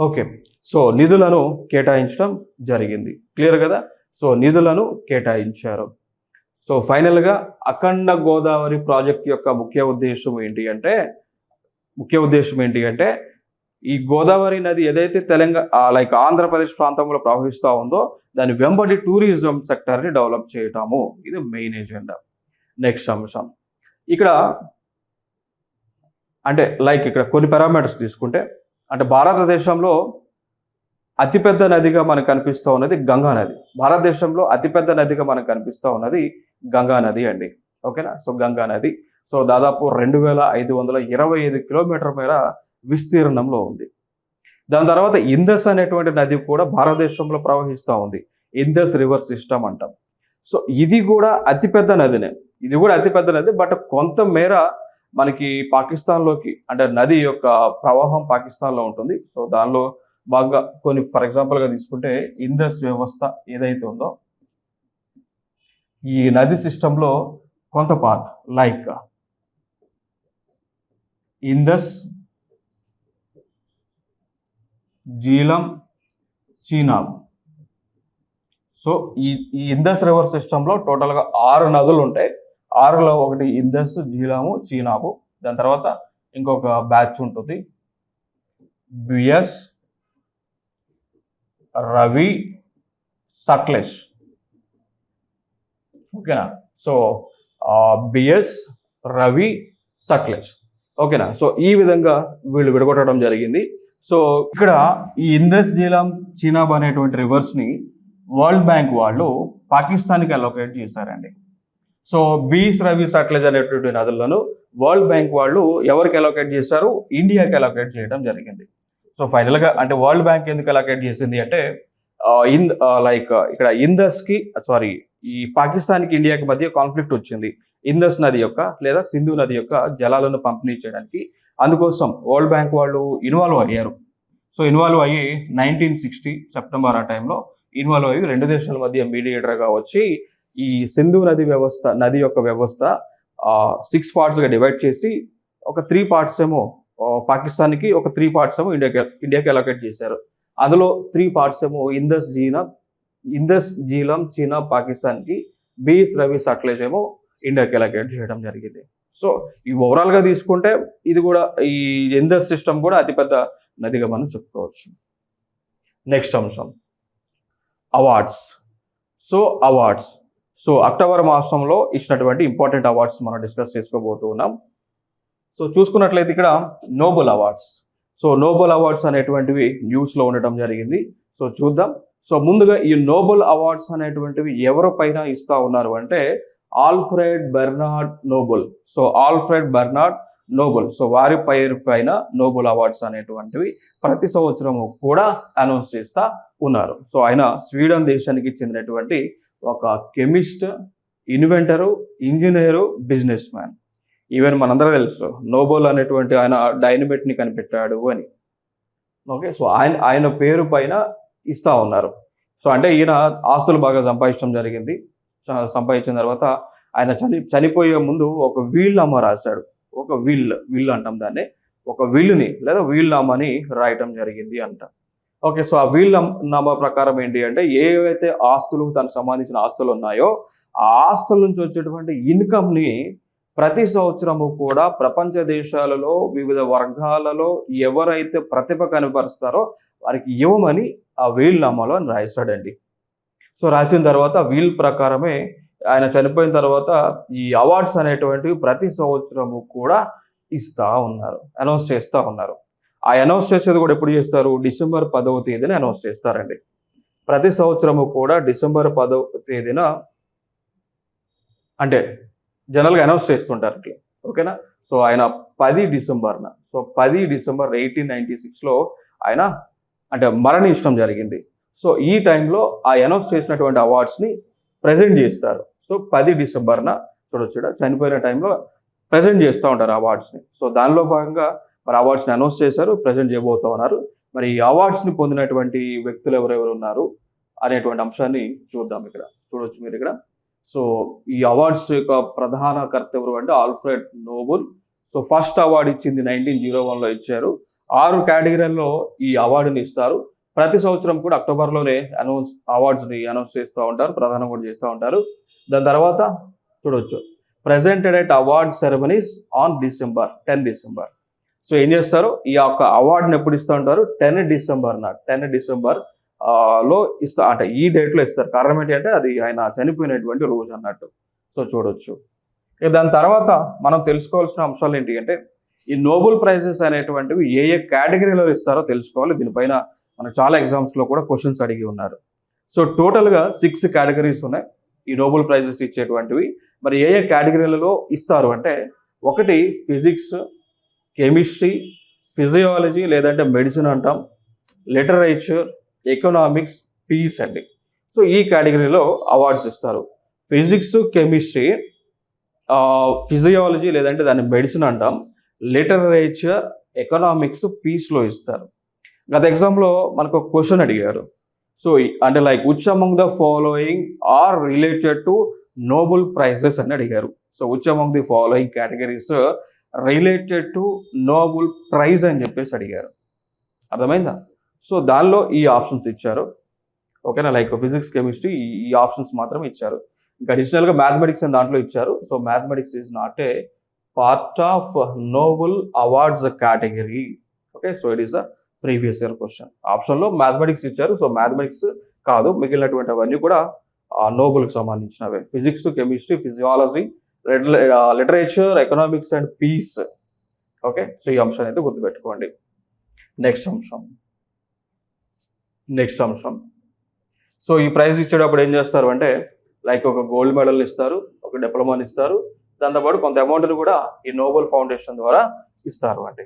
ఓకే, సో నిధులను కేటాయించడం జరిగింది, క్లియర్ కదా. సో నిధులను కేటాయించారు. సో ఫైనల్గా అఖండ గోదావరి ప్రాజెక్ట్ యొక్క ముఖ్య ఉద్దేశం ఏంటి అంటే ఈ గోదావరి నది ఏదైతే లైక్ ఆంధ్రప్రదేశ్ ప్రాంతంలో ప్రవహిస్తూ ఉందో దాని వెంబడి టూరిజం సెక్టర్ని డెవలప్ చేయటము, ఇది మెయిన్ ఎజెండా. నెక్స్ట్ అంశం, ఇక్కడ అంటే లైక్ ఇక్కడ కొన్ని పారామీటర్స్ తీసుకుంటే, అంటే భారతదేశంలో అతిపెద్ద నదిగా మనకు కనిపిస్తూ ఉన్నది గంగా నది. భారతదేశంలో అతిపెద్ద నదిగా మనకు కనిపిస్తూ ఉన్నది గంగా నది అండి. ఓకేనా, సో గంగా నది సో దాదాపు 2525 కిలోమీటర్ల మేర విస్తీర్ణంలో ఉంది. దాని తర్వాత ఇందస్ అనేటువంటి నది కూడా భారతదేశంలో ప్రవహిస్తూ ఉంది. ఇందస్ రివర్ సిస్టమ్ అంటాం. సో ఇది కూడా అతిపెద్ద నదినే, బట్ కొంత మేర మనకి పాకిస్తాన్లోకి, అంటే నది యొక్క ప్రవాహం పాకిస్తాన్లో ఉంటుంది. సో దానిలో బాగా కొన్ని ఫర్ ఎగ్జాంపుల్గా తీసుకుంటే ఇందస్ వ్యవస్థ ఏదైతే ఉందో ఈ నది సిస్టంలో కొంత part like ఇందస్, Jhelum, Chenab. So ఈ ఇందస్ రివర్ సిస్టంలో టోటల్గా 6 నదులు ఉంటాయి. 6లో ఒకటి ఇందస్, జీలము, చీనాబు. దాని తర్వాత ఇంకొక బ్యాచ్ ఉంటుంది బిఎస్, రవి, సట్లెజ్. ఓకేనా, సో బిఎస్, రవి, సట్లెజ్. ఓకేనా, సో ఈ విధంగా వీళ్ళు విడగొట్టడం జరిగింది. సో ఇక్కడ ఈ ఇందస్, జీలం, చీనాబ్ అనేటువంటి రివర్స్ని వరల్డ్ బ్యాంక్ వాళ్ళు పాకిస్తాన్కి అలొకేట్ చేశారండి. సో బీస్ రవి సట్లెజ్ అనేటువంటి నదులను వరల్డ్ బ్యాంక్ వాళ్ళు ఎవరికి అలొకేట్ చేశారు? ఇండియాకి అలొకేట్ చేయడం జరిగింది. సో ఫైనల్గా అంటే వరల్డ్ బ్యాంక్ ఎందుకు అలొకేట్ చేసింది అంటే ఇక్కడ ఈ పాకిస్తాన్కి ఇండియాకి మధ్య కాన్ఫ్లిక్ట్ వచ్చింది ఇందస్ నది యొక్క లేదా సింధు నది యొక్క జలాలను పంపిణీ చేయడానికి. అందుకోసం వరల్డ్ బ్యాంక్ వాళ్ళు ఇన్వాల్వ్ అయ్యారు. సో ఇన్వాల్వ్ అయ్యి 1960 సెప్టెంబర్ ఆ టైంలో ఇన్వాల్వ్ అయ్యి రెండు దేశాల మధ్య మీడియేటర్గా వచ్చి ఈ సింధు నది యొక్క వ్యవస్థ 6 పార్ట్స్గా డివైడ్ చేసి ఒక 3 పార్ట్స్ ఏమో పాకిస్తాన్కి, ఒక 3 పార్ట్స్ ఏమో ఇండియాకి అలొకేట్ చేశారు. అందులో 3 పార్ట్స్ ఏమో ఇందస్ జీలం చీనా పాకిస్తాన్కి, బీస్ రవి సట్లెజ్ ఏమో ఇండియాకి అలొకేట్ చేయడం జరిగింది. సో ఈ ఓవరాల్గా తీసుకుంటే ఇది కూడా ఈ ఇందస్ సిస్టమ్ కూడా అతిపెద్ద నదిగా మనం చెప్పుకోవచ్చు. నెక్స్ట్ అంశం అవార్డ్స్. సో అక్టోబర్ మాసంలో ఇచ్చినటువంటి ఇంపార్టెంట్ అవార్డ్స్ మనం డిస్కస్ చేసుకోబోతున్నాం. సో చూసుకున్నట్లయితే ఇక్కడ Nobel awards. So Nobel awards అనేటువంటివి న్యూస్లో ఉండటం జరిగింది. సో చూద్దాం. సో ముందుగా ఈ నోబెల్ అవార్డ్స్ అనేటువంటివి ఎవరి పైన ఇస్తా ఉన్నారు అంటే ఆల్ఫ్రెడ్ బెర్నార్డ్ నోబెల్. సో వారి పేరు పైన నోబెల్ అవార్డ్స్ అనేటువంటివి ప్రతి సంవత్సరము కూడా అనౌన్స్ చేస్తూ ఉన్నారు. సో ఆయన స్వీడన్ దేశానికి చెందినటువంటి ఒక chemist, inventor, engineer, businessman. Even మనందరూ తెలుసు నోబెల్ అనేటువంటి ఆయన డైనమైట్ని కనిపెట్టాడు అని. ఓకే, సో ఆయన పేరు పైన ఇస్తూ ఉన్నారు. సో అంటే ఈయన ఆస్తులు బాగా సంపాదించడం జరిగింది. సంపాదించిన తర్వాత ఆయన చనిపోయే ముందు ఒక వీల్నామా రాశాడు. ఒక విల్ అంటాం దాన్ని, ఒక విల్లుని లేదా వీల్నామాని రాయటం జరిగింది అంట. ఓకే, సో ఆ వీల్నామా ప్రకారం ఏంటి అంటే ఏవైతే ఆస్తులు తనకు సంబంధించిన ఆస్తులు ఉన్నాయో ఆ ఆస్తుల నుంచి వచ్చేటువంటి ఇన్కమ్ని ప్రతి సంవత్సరము కూడా ప్రపంచ దేశాలలో వివిధ వర్గాలలో ఎవరైతే ప్రతిభ కనబరుస్తారో వారికి ఇవ్వమని ఆ వీల్నామాలో రాయిస్తాడండి. సో రాసిన తర్వాత వీల్ ప్రకారమే ఆయన చనిపోయిన తర్వాత ఈ అవార్డ్స్ అనేటువంటివి ప్రతి సంవత్సరము కూడా అనౌన్స్ చేస్తూ ఉన్నారు. ఆ అనౌన్స్ చేసేది కూడా ఎప్పుడు చేస్తారు? డిసెంబర్ 10వ తేదీన అనౌన్స్ చేస్తారండి. ప్రతి సంవత్సరము కూడా డిసెంబర్ 10వ తేదీన అంటే జనరల్గా అనౌన్స్ చేస్తుంటారు అట్లా. ఓకేనా? సో ఆయన 10 డిసెంబర్న 1896లో ఆయన అంటే మరణించడం జరిగింది. సో ఈ టైంలో ఆ అనౌన్స్ చేసినటువంటి అవార్డ్స్ని ప్రజెంట్ చేస్తారు. సో 10 డిసెంబర్న చూడొచ్చు, చనిపోయిన టైంలో ప్రజెంట్ చేస్తూ ఉంటారు అవార్డ్స్ని. సో దానిలో భాగంగా మరి అవార్డ్స్ని అనౌన్స్ చేశారు, ప్రజెంట్ చేయబోతూ ఉన్నారు. మరి ఈ అవార్డ్స్ని పొందినటువంటి వ్యక్తులు ఎవరెవరు ఉన్నారు అనేటువంటి అంశాన్ని చూద్దాం. ఇక్కడ చూడొచ్చు మీరు ఇక్కడ. సో ఈ అవార్డ్స్ యొక్క ప్రధాన కర్త ఎవరు అంటే Alfred Nobel. So first award ఇచ్చింది 1901లో ఇచ్చారు. 6 కేటగిరీల్లో ఈ అవార్డుని ఇస్తారు. ప్రతి సంవత్సరం కూడా అక్టోబర్లోనే అవార్డ్స్ని అనౌన్స్ చేస్తూ ఉంటారు, ప్రదానం కూడా చేస్తూ ఉంటారు. దాని తర్వాత చూడవచ్చు presented at award ceremonies on 10 December. So ఏం చేస్తారు? ఈ యొక్క అవార్డుని ఎప్పుడు ఇస్తూ ఉంటారు? 10 డిసెంబర్ లో ఇస్తా అంటే ఈ డేట్లో ఇస్తారు. కారణం ఏంటి అంటే అది ఆయన చనిపోయినటువంటి రోజు అన్నట్టు. సో చూడొచ్చు. ఇక దాని తర్వాత మనం తెలుసుకోవాల్సిన అంశాలు ఏంటి అంటే ఈ నోబెల్ ప్రైజెస్ అనేటువంటివి ఏ కేటగిరీలో ఇస్తారో తెలుసుకోవాలి. దీనిపైన మనకు చాలా ఎగ్జామ్స్లో కూడా క్వశ్చన్స్ అడిగి ఉన్నారు. సో టోటల్గా 6 కేటగిరీస్ ఉన్నాయి ఈ నోబెల్ ప్రైజెస్ ఇచ్చేటువంటివి. మరి ఏ కేటగిరీలలో ఇస్తారు అంటే ఒకటి ఫిజిక్స్, కెమిస్ట్రీ, ఫిజియాలజీ లేదంటే మెడిసిన్ అంటాం, లిటరేచర్, ఎకనామిక్స్, పీస్ అండి. సో ఈ కేటగిరీలో అవార్డ్స్ ఇస్తారు. ఫిజిక్స్, కెమిస్ట్రీ, ఫిజియాలజీ లేదంటే దాన్ని మెడిసిన్ అంటాం, లిటరేచర్, ఎకనామిక్స్, పీస్లో ఇస్తారు. గత ఎగ్జామ్లో మనకు ఒక క్వశ్చన్ అడిగారు. సో అంటే which among the following are related to Nobel prizes అని అడిగారు. So which among the following categories related to Nobel prize అని చెప్పేసి అడిగారు. అర్థమైందా? సో దానిలో ఈ ఆప్షన్స్ ఇచ్చారు. ఓకేనా? ఫిజిక్స్, కెమిస్ట్రీ ఈ ఆప్షన్స్ మాత్రం ఇచ్చారు. ఇంకా అడిషనల్గా మ్యాథమెటిక్స్ అని దాంట్లో ఇచ్చారు. So mathematics is not a part of Nobel awards category. Okay, so it is a previous year question. ఆప్షన్లో మ్యాథమెటిక్స్ ఇచ్చారు. సో మ్యాథమెటిక్స్ కాదు, మిగిలినటువంటి అవన్నీ కూడా నోబెల్కి సంబంధించినవే. Physics, chemistry, physiology, literature, economics and peace. Okay, so ఈ అంశాన్ని అయితే గుర్తుపెట్టుకోండి. నెక్స్ట్ అంశం సో ఈ ప్రైజ్ ఇచ్చేటప్పుడు ఏం చేస్తారు అంటే లైక్ ఒక గోల్డ్ మెడల్ ఇస్తారు, ఒక డిప్లొమాని ఇస్తారు, దాంతోపాటు కొంత అమౌంట్ని కూడా ఈ నోబెల్ ఫౌండేషన్ ద్వారా ఇస్తారు అండి.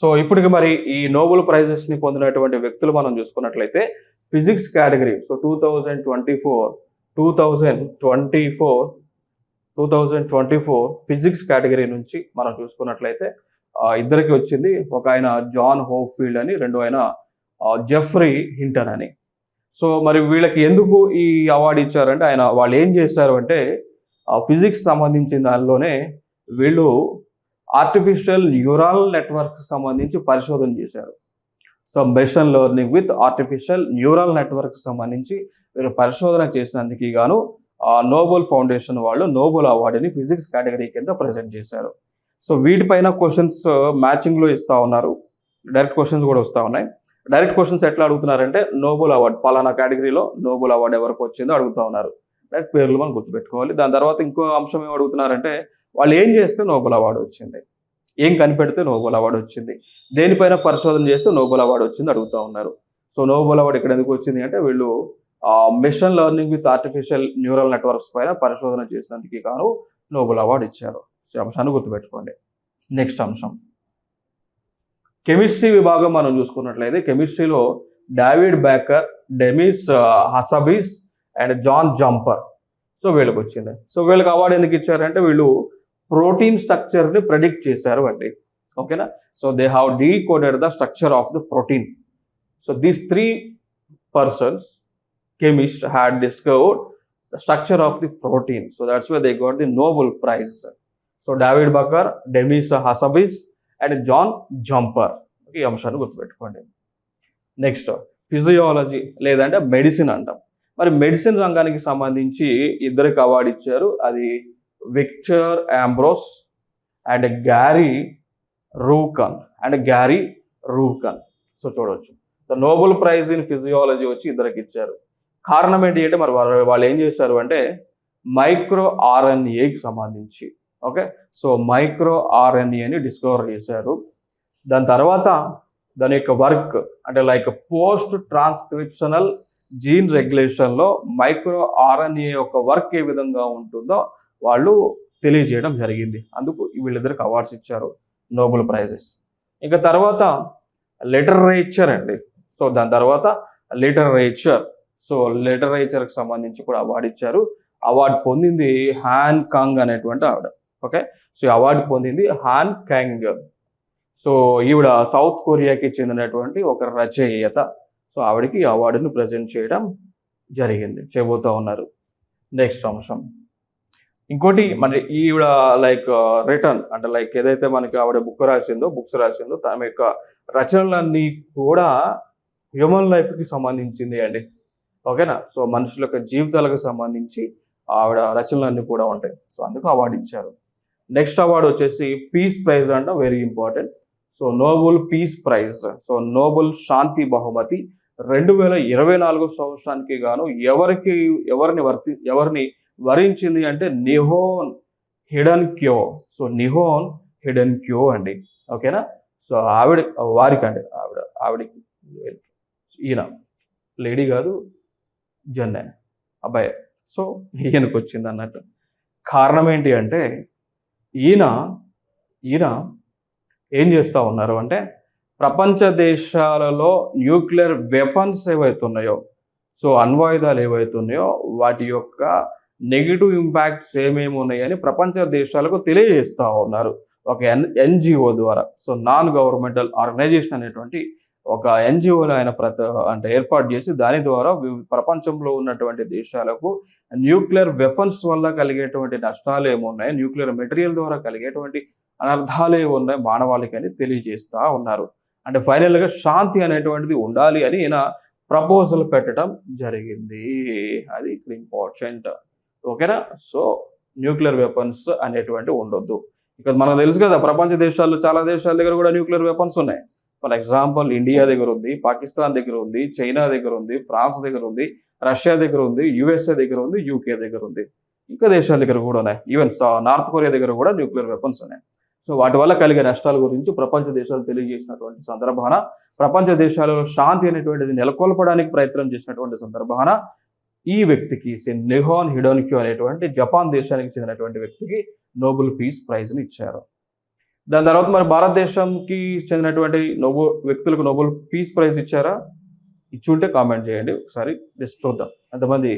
సో ఇప్పటికి మరి ఈ నోబెల్ ప్రైజెస్ని పొందినటువంటి వ్యక్తులు మనం చూసుకున్నట్లయితే physics category, so 2024 physics category నుంచి మనం చూసుకున్నట్లయితే ఇద్దరికి వచ్చింది. ఒక ఆయన జాన్ హోప్ఫీల్డ్ అని, రెండో ఆయన జెఫ్రీ హింటన్ అని. సో మరి వీళ్ళకి ఎందుకు ఈ అవార్డు ఇచ్చారంటే వాళ్ళు ఏం చేశారు అంటే ఫిజిక్స్ సంబంధించిన దానిలోనే వీళ్ళు ఆర్టిఫిషియల్ న్యూరల్ నెట్వర్క్ సంబంధించి పరిశోధన చేశారు. So machine learning with artificial neural network సంబంధించి వీళ్ళు పరిశోధన చేసినందుకు గాను నోబెల్ ఫౌండేషన్ వాళ్ళు నోబెల్ అవార్డుని ఫిజిక్స్ కేటగిరీ కింద ప్రజెంట్ చేశారు. సో వీటిపైన క్వశ్చన్స్ మ్యాచింగ్లో ఇస్తూ ఉన్నారు, డైరెక్ట్ క్వశ్చన్స్ కూడా వస్తూ ఉన్నాయి. డైరెక్ట్ క్వశ్చన్స్ ఎట్లా అడుగుతున్నారంటే నోబెల్ అవార్డు పలానా కేటగిరీలో నోబెల్ అవార్డు ఎవరికి వచ్చిందో అడుగుతూ ఉన్నారు. డైరెక్ట్ పేర్లు మనం గుర్తుపెట్టుకోవాలి. దాని తర్వాత ఇంకో అంశం ఏం అడుగుతున్నారంటే వాళ్ళు ఏం చేస్తే నోబెల్ అవార్డు వచ్చింది, ఏం కనిపెడితే నోబెల్ అవార్డు వచ్చింది, దేనిపైన పరిశోధన చేస్తే నోబెల్ అవార్డు వచ్చింది అడుగుతూ ఉన్నారు. సో నోబెల్ అవార్డు ఇక్కడ ఎందుకు వచ్చింది అంటే వీళ్ళు machine learning with artificial neural networks పైన పరిశోధన చేసినందుకు గాను నోబెల్ అవార్డు ఇచ్చారు. సో అంశాన్ని గుర్తుపెట్టుకోండి. నెక్స్ట్ అంశం కెమిస్ట్రీ విభాగం మనం చూసుకున్నట్లయితే కెమిస్ట్రీలో David Baker, Demis Hassabis and John Jumper. So వీళ్ళకి వచ్చింది. సో వీళ్ళకి అవార్డు ఎందుకు ఇచ్చారంటే వీళ్ళు ప్రోటీన్ స్ట్రక్చర్ని ప్రెడిక్ట్ చేశారు అండి. ఓకేనా. So they have decoded the structure of the protein. So these 3 persons chemists had discovered the structure of the protein. So that's why they got the Nobel Prize. So David Becker, Demis Hassabis and John Jumper. ఈ అంశాన్ని గుర్తుపెట్టుకోండి. Next physiology లేదంటే medicine అంటాం. మరి medicine రంగానికి సంబంధించి ఇద్దరికి award ఇచ్చారు. అది Victor Ambros and Gary Ruvkun. So చూడవచ్చు the Nobel prize in physiology వచ్చి ఇద్దరికి ఇచ్చారు. కారణం ఏంటి అంటే మరి వాళ్ళు ఏం చేశారు అంటే మైక్రో ఆర్ఎన్ఏకి సంబంధించి సో మైక్రో ఆర్ఎన్ఏని డిస్కవర్ చేశారు. దాని తర్వాత దాని యొక్క వర్క్ అంటే లైక్ పోస్ట్ ట్రాన్స్క్రిప్షనల్ జీన్ రెగ్యులేషన్లో మైక్రో ఆర్ఎన్ఏ యొక్క వర్క్ ఏ విధంగా ఉంటుందో వాళ్ళు తెలియజేయడం జరిగింది. అందుకు వీళ్ళిద్దరికి అవార్డ్స్ ఇచ్చారు, నోబెల్ ప్రైజెస్. ఇంకా తర్వాత లిటరేచర్ అండి. సో దాని తర్వాత లిటరేచర్కి సంబంధించి కూడా అవార్డు ఇచ్చారు. అవార్డు పొందింది హాన్ కాంగ్ అనేటువంటి ఆవిడ. సో ఈ అవార్డు పొందింది హాన్ కాంగ్. సో ఈవిడ సౌత్ కొరియాకి చెందినటువంటి ఒక రచయిత. సో ఆవిడకి ఈ అవార్డును ప్రజెంట్ చేయబోతూ ఉన్నారు. నెక్స్ట్ అంశం ఇంకోటి మరి ఈవిడ లైక్ రిటర్న్ అంటే లైక్ ఏదైతే మనకి ఆవిడ బుక్స్ రాసిందో తన యొక్క రచనలన్నీ కూడా హ్యూమన్ లైఫ్కి సంబంధించింది అండి. ఓకేనా. సో మనుషుల యొక్క జీవితాలకు సంబంధించి ఆవిడ రచనలన్నీ కూడా ఉంటాయి. సో అందుకు అవార్డు ఇచ్చారు. నెక్స్ట్ అవార్డు వచ్చేసి పీస్ ప్రైజ్ అంట, very important. So Nobel peace prize, so Nobel శాంతి బహుమతి 2024 సంవత్సరానికి గాను ఎవరిని వరించింది అంటే నిహోన్ హిడెన్క్యో. సో నిహోన్ హిడెన్క్యో అండి. ఓకేనా. సో ఆవిడకి ఈయన లేడీ కాదు, జన్నే అబ్బాయి. సో ఈయనకు వచ్చింది అన్నట్టు. కారణం ఏంటి అంటే ఈయన ఏం చేస్తూ ఉన్నారు అంటే ప్రపంచ దేశాలలో న్యూక్లియర్ వెపన్స్ ఏవైతున్నాయో, సో అణ్వాయుధాలు ఏవైతున్నాయో వాటి యొక్క నెగిటివ్ ఇంపాక్ట్స్ ఏమేమి ఉన్నాయని ప్రపంచ దేశాలకు తెలియజేస్తూ ఉన్నారు ఒక ఎన్జిఓ ద్వారా. సో నాన్ గవర్నమెంటల్ ఆర్గనైజేషన్ అనేటువంటి ఒక ఎన్జిఓని ఆయన ఏర్పాటు చేసి దాని ద్వారా ప్రపంచంలో ఉన్నటువంటి దేశాలకు న్యూక్లియర్ వెపన్స్ వల్ల కలిగేటువంటి నష్టాలు ఏమున్నాయి, న్యూక్లియర్ మెటీరియల్ ద్వారా కలిగేటువంటి అనర్థాలు ఏమున్నాయి మానవాళికి అని తెలియజేస్తూ ఉన్నారు. అంటే ఫైనల్గా శాంతి అనేటువంటిది ఉండాలి అని ఈయన ప్రపోజల్ పెట్టడం జరిగింది. అది ఇక్కడ ఇంపార్టెంట్. ఓకేనా. సో న్యూక్లియర్ వెపన్స్ అనేటువంటివి ఉండొద్దు. ఇక్కడ మనకు తెలుసు కదా ప్రపంచ దేశాల్లో చాలా దేశాల దగ్గర కూడా న్యూక్లియర్ వెపన్స్ ఉన్నాయి. ఫర్ ఎగ్జాంపుల్ ఇండియా దగ్గర ఉంది, పాకిస్తాన్ దగ్గర ఉంది, చైనా దగ్గర ఉంది, ఫ్రాన్స్ దగ్గర ఉంది, రష్యా దగ్గర ఉంది, యుఎస్ఏ దగ్గర ఉంది, యూకే దగ్గర ఉంది, ఇంకా దేశాల దగ్గర కూడా ఉన్నాయి. ఈవెన్ నార్త్ కొరియా దగ్గర కూడా న్యూక్లియర్ వెపన్స్ ఉన్నాయి. సో వాటి వల్ల కలిగే నష్టాల గురించి ప్రపంచ దేశాలు తెలియజేసినటువంటి సందర్భాన ప్రపంచ దేశాలలో శాంతి అనేటువంటిది నెలకొల్పడానికి ప్రయత్నం చేసినటువంటి సందర్భాన ఈ వ్యక్తికి నిహోన్ హిడోన్క్యో అనేటువంటి జపాన్ దేశానికి చెందినటువంటి వ్యక్తికి నోబెల్ పీస్ ప్రైజ్ని ఇచ్చారు. దాని తర్వాత మరి భారతదేశంకి చెందినటువంటి వ్యక్తులకు నోబెల్ పీస్ ప్రైజ్ ఇచ్చారా? ఇచ్చుంటే కామెంట్ చేయండి, ఒకసారి జస్ట్ చూద్దాం ఎంతమంది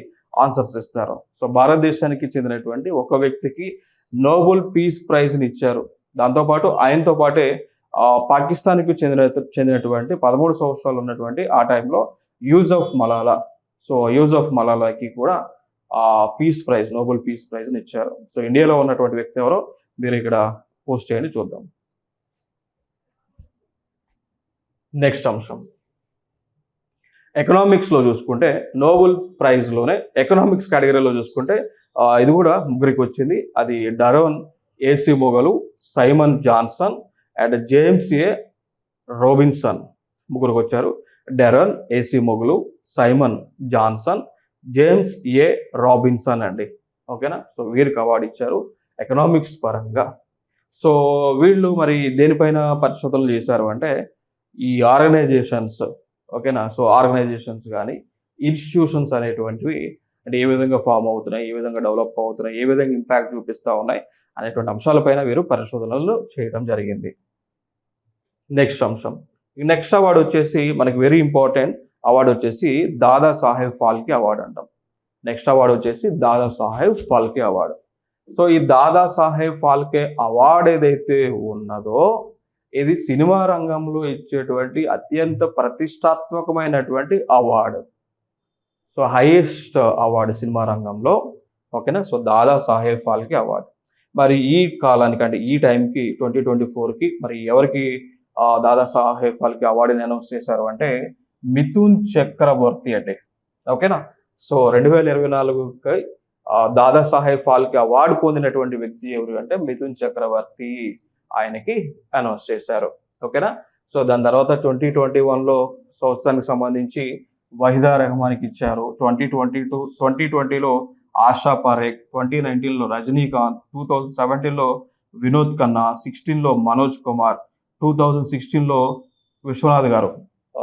ఆన్సర్స్ ఇస్తారు. సో భారతదేశానికి చెందినటువంటి ఒక వ్యక్తికి నోబెల్ పీస్ ప్రైజ్ని ఇచ్చారు. దాంతోపాటు ఆయనతో పాటే పాకిస్తాన్కి చెందినటువంటి 13 సంవత్సరాలు ఉన్నటువంటి ఆ టైంలో యూసఫ్ మలాలా, సో యూసఫ్ మలాలాకి కూడా పీస్ ప్రైజ్, నోబెల్ పీస్ ప్రైజ్ని ఇచ్చారు. సో ఇండియాలో ఉన్నటువంటి వ్యక్తి ఎవరో మీరు ఇక్కడ పోస్ట్ చేయండి, చూద్దాం. నెక్స్ట్ అంశం ఎకనామిక్స్లో చూసుకుంటే నోబెల్ ప్రైజ్లోనే ఎకనామిక్స్ కేటగిరీలో చూసుకుంటే ఇది కూడా ముగ్గురికి వచ్చింది. అది డరోన్ ఏసీ మొగలు, సైమన్ జాన్సన్ అండ్ జేమ్స్ ఏ రోబిన్సన్ ముగ్గురికి వచ్చారు. డరోన్ ఏసీ మొగలు, Simon Johnson, James A Robinson అండి. ఓకేనా? సో వీరికి అవార్డు ఇచ్చారు ఎకనామిక్స్ పరంగా. సో వీళ్ళు మరి దేనిపైన పరిశోధనలు చేశారు అంటే ఈ ఆర్గనైజేషన్స్, ఓకేనా, సో ఆర్గనైజేషన్స్ కానీ ఇన్స్టిట్యూషన్స్ అనేటువంటివి అంటే ఏ విధంగా ఫామ్ అవుతున్నాయి, ఏ విధంగా డెవలప్ అవుతున్నాయి, ఏ విధంగా ఇంపాక్ట్ చూపిస్తూ ఉన్నాయి అనేటువంటి అంశాలపైన వీరు పరిశోధనలు చేయడం జరిగింది. నెక్స్ట్ అంశం, నెక్స్ట్ అవార్డు వచ్చేసి మనకి వెరీ ఇంపార్టెంట్ అవార్డు వచ్చేసి దాదా సాహెబ్ ఫాల్కే అవార్డు అంటాం. నెక్స్ట్ అవార్డు వచ్చేసి దాదా సాహెబ్ ఫాల్కే అవార్డు. సో ఈ దాదా సాహెబ్ ఫాల్కే అవార్డు ఏదైతే ఉన్నదో ఇది సినిమా రంగంలో ఇచ్చేటువంటి అత్యంత ప్రతిష్టాత్మకమైనటువంటి award. So highest award cinema రంగంలో. ఓకేనా? So Dada Saheb Phalke award. మరి ఈ కాలానికి అంటే ఈ టైంకి 2024కి మరి ఎవరికి దాదా సాహెబ్ ఫాల్కే అవార్డుని అనౌన్స్ చేశారు అంటే మిథున్ చక్రవర్తి అండి. ఓకేనా? సో 2024కి దాదా సాహెబ్ ఫాల్కే అవార్డు పొందినటువంటి వ్యక్తి ఎవరు అంటే మిథున్ చక్రవర్తి, ఆయనకి అనౌన్స్ చేశారు. ఓకేనా? సో దాని తర్వాత 2021లో సంవత్సరానికి సంబంధించి వహీదా రెహమాన్కి ఇచ్చారు. 2020లో ఆశా పారేఖ్, 2019లో రజనీకాంత్, 2017లో వినోద్ ఖన్నా, 2016లో మనోజ్ కుమార్, 2016లో విశ్వనాథ్ గారు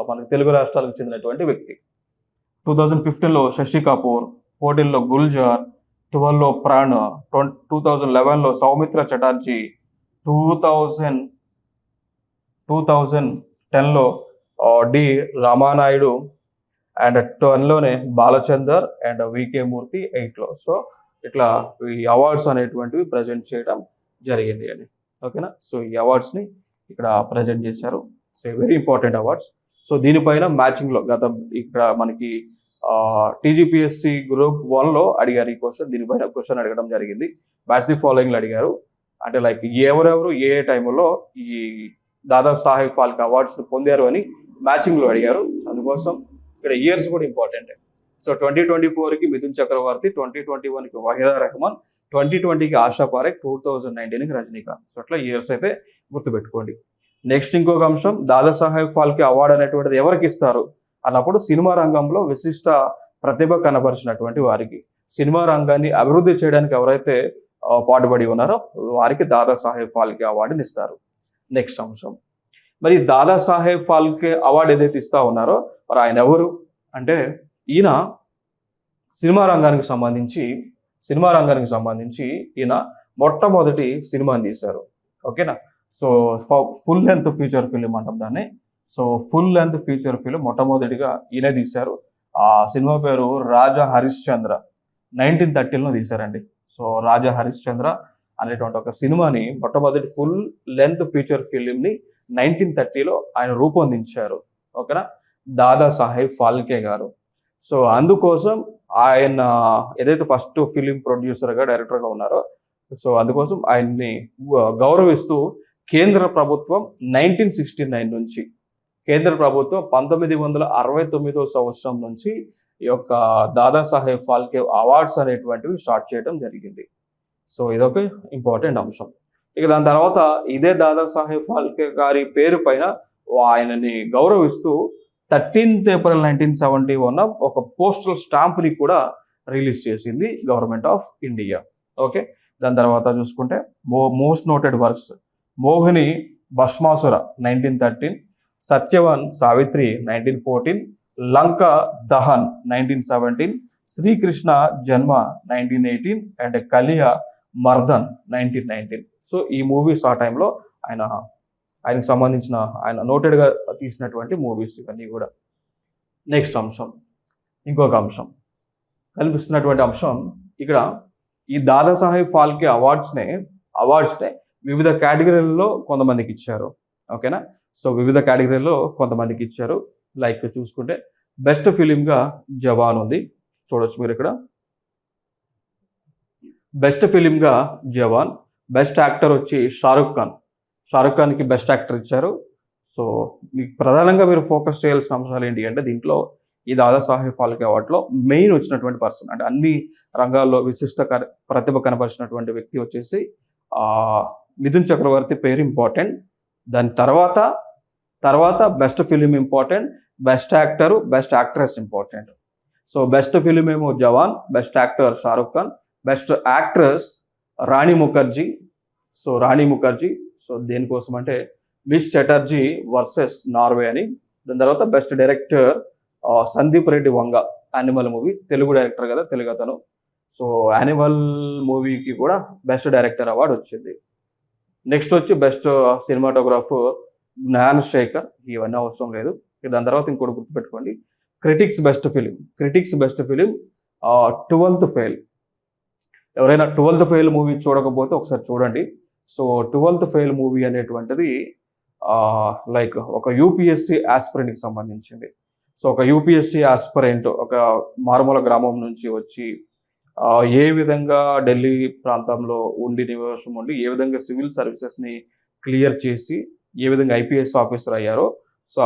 మనకి తెలుగు రాష్ట్రాలకు చెందినటువంటి వ్యక్తి, 2015లో శశి కపూర్, 2014లో గుల్జార్, 2012లో ప్రాణ్, 2011లో సౌమిత్ర చటర్జీ, 2010లో డి రామానాయుడు అండ్ 10లోనే బాలచందర్ అండ్ వికే మూర్తి 8లో. సో ఇట్లా ఈ అవార్డ్స్ అనేటువంటివి ప్రజెంట్ చేయడం జరిగింది అండి. ఓకేనా? సో ఈ అవార్డ్స్ని ఇక్కడ ప్రజెంట్ చేశారు. So very important awards. So దీనిపైన మ్యాచింగ్లో ఇక్కడ మనకి టీజీపీఎస్సీ గ్రూప్ 1లో అడిగారు ఈ క్వశ్చన్. దీనిపైన క్వశ్చన్ అడగడం జరిగింది. మ్యాచ్ ది ఫాలోయింగ్లో అడిగారు. అంటే లైక్ ఎవరెవరు ఏ టైంలో ఈ దాదా సాహెబ్ ఫాల్కే అవార్డ్స్ని పొందారు అని మ్యాచింగ్లో అడిగారు. అందుకోసం ఇక్కడ ఇయర్స్ కూడా ఇంపార్టెంట్. సో 2024కి మిథున్ చక్రవర్తి, 2021కి వహీదా రెహమాన్, 2020కి ఆశా పారేఖ్, 2019కి రజనీకాంత్. సో అట్లా ఇయర్స్ అయితే గుర్తుపెట్టుకోండి. నెక్స్ట్ ఇంకొక అంశం, దాదా సాహెబ్ ఫాల్కే అవార్డు అనేటువంటిది ఎవరికి ఇస్తారు అన్నప్పుడు సినిమా రంగంలో విశిష్ట ప్రతిభ కనబరిచినటువంటి వారికి, సినిమా రంగాన్ని అభివృద్ధి చేయడానికి ఎవరైతే పాటుపడి ఉన్నారో వారికి దాదా సాహెబ్ ఫాల్కే అవార్డుని ఇస్తారు. నెక్స్ట్ అంశం, మరి దాదా సాహెబ్ ఫాల్కే అవార్డు ఏదైతే ఇస్తా ఉన్నారో మరి ఆయన ఎవరు అంటే ఈయన సినిమా రంగానికి సంబంధించి ఈయన మొట్టమొదటి సినిమాని తీశారు. ఓకేనా? So full length feature film అంటాం దాన్ని. So full length feature film మొట్టమొదటిగా ఈయన తీశారు. ఆ సినిమా పేరు రాజా హరిశ్చంద్ర, 1930లో తీశారండి. సో రాజా హరిశ్చంద్ర అనేటువంటి ఒక సినిమాని మొట్టమొదటి ఫుల్ లెంత్ ఫీచర్ ఫిలింని 1930లో ఆయన రూపొందించారు. ఓకేనా? దాదా సాహెబ్ ఫాల్కే గారు. సో అందుకోసం ఆయన ఏదైతే ఫస్ట్ ఫిలిం ప్రొడ్యూసర్గా డైరెక్టర్గా ఉన్నారో సో అందుకోసం ఆయన్ని గౌరవిస్తూ కేంద్ర ప్రభుత్వం 1969 నుంచి, కేంద్ర ప్రభుత్వం 1969వ సంవత్సరం నుంచి ఈ యొక్క దాదా సాహెబ్ ఫాల్కే అవార్డ్స్ అనేటువంటివి స్టార్ట్ చేయడం జరిగింది. సో ఇదొక ఇంపార్టెంట్ అంశం. ఇక దాని తర్వాత ఇదే దాదా సాహెబ్ ఫాల్కే గారి పేరు పైన ఆయనని గౌరవిస్తూ 13th April 1971 ఒక పోస్టల్ స్టాంప్ని కూడా రిలీజ్ చేసింది గవర్నమెంట్ ఆఫ్ ఇండియా. ఓకే, దాని తర్వాత చూసుకుంటే most noted works, Mohini Bhasmasur 1913, Satyavan Savitri 1914, Lanka Dahan 1917, Shri Krishna Janma 1918 and Kaliya Mardan 1919. So ఈ మూవీస్ ఆ టైంలో ఆయనకు సంబంధించిన ఆయన నోటెడ్గా తీసినటువంటి మూవీస్ ఇవన్నీ కూడా. నెక్స్ట్ అంశం, ఇంకొక అంశం కనిపిస్తున్నటువంటి అంశం ఇక్కడ ఈ దాదాసాహెబ్ ఫాల్కే అవార్డ్స్నే వివిధ కేటగిరీలలో కొంతమందికి ఇచ్చారు. ఓకేనా, సో వివిధ కేటగిరీల్లో కొంతమందికి ఇచ్చారు. లైక్ చూసుకుంటే బెస్ట్ ఫిలింగా జవాన్ ఉంది, చూడొచ్చు మీరు ఇక్కడ. బెస్ట్ ఫిలింగా జవాన్. బెస్ట్ యాక్టర్ వచ్చి షారుఖ్ ఖాన్కి బెస్ట్ యాక్టర్ ఇచ్చారు. సో మీకు ప్రధానంగా మీరు ఫోకస్ చేయాల్సిన అంశాలు ఏంటి అంటే దీంట్లో ఈ దాదాసాహెబ్ ఫాల్కే అవార్డులో మెయిన్ వచ్చినటువంటి పర్సన్ అంటే అన్ని రంగాల్లో విశిష్ట ప్రతిభ కనబరిచినటువంటి వ్యక్తి వచ్చేసి మిథున్ చక్రవర్తి పేరు ఇంపార్టెంట్. దాని తర్వాత best film important, best actor, best actress important. So best film ఏమో Jawan, best actor Shahrukh Khan, best actress Rani Mukerji. So దేనికోసం అంటే మిస్ చటర్జీ వర్సెస్ నార్వే అని. దాని తర్వాత best director Sandeep Reddy Vanga, Animal movie, Telugu director కదా, తెలుగు అతను. సో యానిమల్ మూవీకి కూడా బెస్ట్ డైరెక్టర్ అవార్డు వచ్చింది. నెక్స్ట్ వచ్చి బెస్ట్ సినిమాటోగ్రాఫ్ జ్ఞాన్ శేఖర్, ఇవన్నీ అవసరం లేదు. దాని తర్వాత ఇంకోటి గుర్తుపెట్టుకోండి, critics best film 12th fail. ఎవరైనా 12th ఫెయిల్ మూవీ చూడకపోతే ఒకసారి చూడండి. సో 12th ఫెయిల్ మూవీ అనేటువంటిది లైక్ ఒక యూపీఎస్సీ ఆస్పిరెంట్కి సంబంధించింది. సో ఒక యూపీఎస్సీ ఆస్పిరెంట్ ఒక మారుమూల గ్రామం నుంచి వచ్చి ఏ విధంగా ఢిల్లీ ప్రాంతంలో నివాసం ఉండి ఏ విధంగా సివిల్ సర్వీసెస్ని క్లియర్ చేసి ఏ విధంగా ఐపీఎస్ ఆఫీసర్ అయ్యారో, సో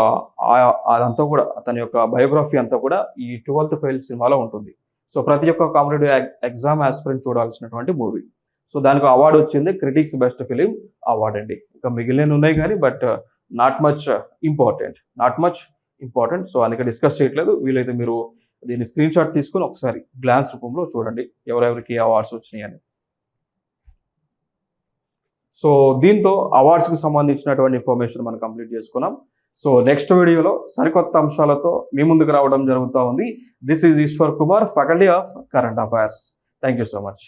అదంతా కూడా అతని యొక్క బయోగ్రఫీ అంతా కూడా ఈ 12th ఫెయిల్ సినిమాలో ఉంటుంది. సో ప్రతి ఒక్క కాంపిటేటివ్ ఎగ్జామ్ ఆస్పిరెంట్ చూడాల్సినటువంటి మూవీ. సో దానికి అవార్డు వచ్చింది క్రిటిక్స్ బెస్ట్ ఫిలిం అవార్డ్ అండి. ఇంకా మిగిలిన ఉన్నాయి కానీ but not much important. So అందుకే డిస్కస్ చేయట్లేదు. వీలైతే మీరు దీన్ని స్క్రీన్ షాట్ తీసుకుని ఒకసారి గ్లాన్స్ రూపంలో చూడండి ఎవరెవరికి అవార్డ్స్ వచ్చినాయి అని. సో దీంతో అవార్డ్స్కి సంబంధించినటువంటి ఇన్ఫర్మేషన్ మనం కంప్లీట్ చేసుకున్నాం. సో నెక్స్ట్ వీడియోలో సరికొత్త అంశాలతో మీ ముందుకు రావడం జరుగుతూ ఉంది. This is Eshwar Kumar, faculty of current affairs. Thank you so much.